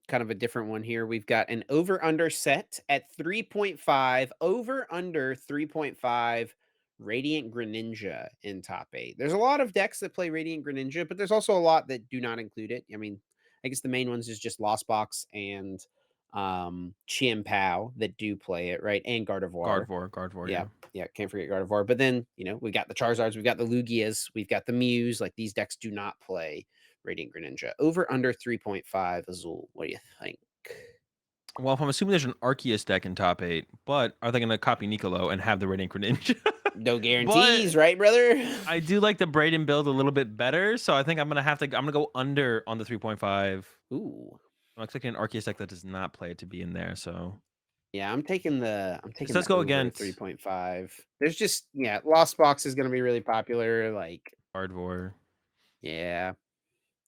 kind of a different one here. We've got an over under set at 3.5, over under 3.5 Radiant Greninja in top 8. There's a lot of decks that play Radiant Greninja, but there's also a lot that do not include it. I mean, I guess the main ones is just Lost Box and Chien Pao that do play it, right? And Gardevoir. Gardevoir, Yeah, yeah. yeah, can't forget Gardevoir. But then, we got the Charizards, we've got the Lugias, we've got the Mews. Like these decks do not play Radiant Greninja. Over under 3.5 Azul. What do you think? Well, if I'm assuming there's an Arceus deck in top 8, but are they going to copy Nicolo and have the Radiant Greninja? No guarantees, But right, brother? I do like the Braden build a little bit better, so I think I'm gonna go under on the 3.5. Ooh. I'm expecting an Arceus deck that does not play it to be in there, so Yeah, I'm taking the this does go over against 3.5. There's just Lost Box is gonna be really popular. Like, Hardware. yeah.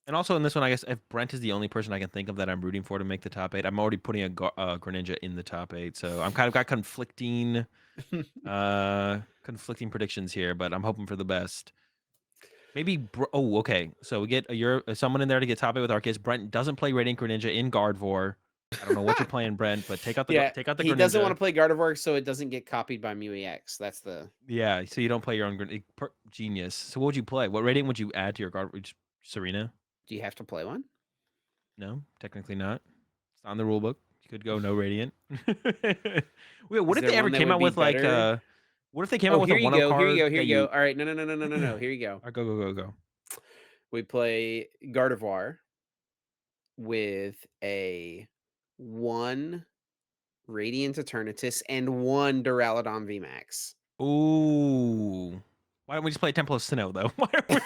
And also in this one, I guess if Brent is the only person I can think of that I'm rooting for to make the top 8, I'm already putting a Greninja in the top 8, so I'm kind of got conflicting predictions here, but I'm hoping for the best. Maybe. Okay. So we get someone in there to get top 8 with Arceus. Brent doesn't play Radiant Greninja in Guardvor. I don't know what you're playing, Brent, but Yeah. take out the He doesn't want Greninja. to play Gardevoir so it doesn't get copied by MewEX. That's the Yeah, so you don't play your own genius. So what would you play? What Radiant would you add to your Guard? Serena? Do you have to play one? No, technically not. It's not in the rule book. You could go no Radiant. Wait, what Is if there they ever one that came would out be with like better? what if they came out Oh, with here a you one of go. Here you card go. Here that you go. you All right. No. Here you go. go. We play Gardevoir with a 1 Radiant Eternatus and 1 Duraludon VMAX. Ooh. Why don't we just play Temple of Sinnoh though? Why don't we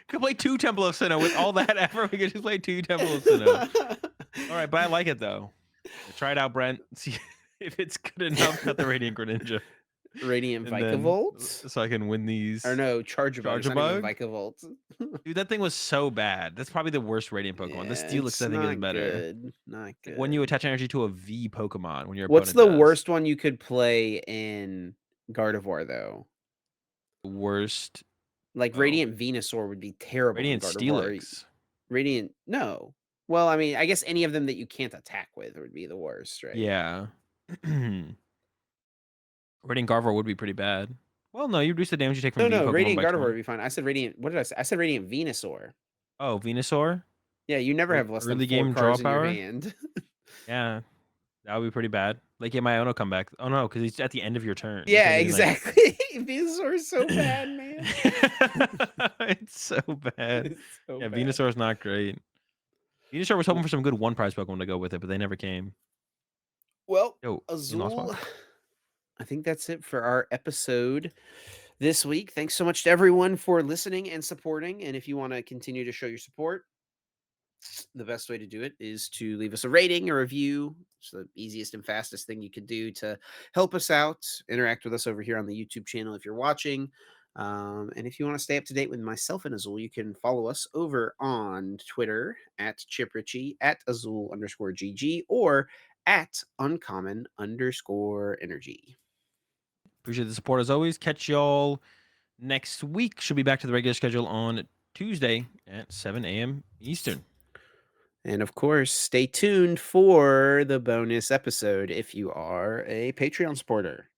could play 2 Temple of Sinnoh with all that effort? We could just play 2 Temple of Sinnoh. All right, but I like it though. Try it out, Brent. See if it's good enough. Got the Radiant Greninja, Radiant and then Vikavolt? so I can win Or these. no, Charjabug. It's not even Charjabug, Vikavolt. dude, that thing was so bad. That's probably the worst Radiant Pokemon. The Yeah, Steelix, it's I think, is not better. good. Not Like when you good. attach energy to a V Pokemon, when your What's opponent the does. worst one you could play in Gardevoir, though? The worst. Like Oh, Radiant Venusaur would be terrible in Radiant Gardevoir. Steelix. Radiant, no. Well, I mean, I guess any of them that you can't attack with would be the worst, right? Yeah. Radiant Gardevoir would be pretty bad. Well, no, you reduce the damage you take No, from V no, Pokemon Radiant by Gardevoir 20. would be fine. I said Radiant. What did I say? I said Radiant Venusaur. Oh, Venusaur? Yeah, you never have less than Early 4 game draw cards in your power? hand. Yeah, that would be pretty bad. Like a Iono comeback. Oh no, because he's at the end of your turn. You Yeah, can't even like. exactly. Venusaur is so bad, man. It's so bad. It's so Yeah, bad. Venusaur's not great. Venusaur was hoping W for some good one prize Pokemon to go with it, but they never came. well, Yo, you lost one? Azul, I think that's it for our episode this week. Thanks so much to everyone for listening and supporting, and if you wanna continue to show your support, the best way to do it is to leave us a rating or review. It's the easiest and fastest thing you could do to help us out. Interact with us over here on the YouTube channel if you're watching. And if you want to stay up to date with myself and Azul, you can follow us over on Twitter at ChipRichie, at Azul_GG, or at Uncommon_Energy. Appreciate the support as always. Catch y'all next week. Should be back to the regular schedule on Tuesday at 7 a.m. Eastern. And of course, stay tuned for the bonus episode if you are a Patreon supporter.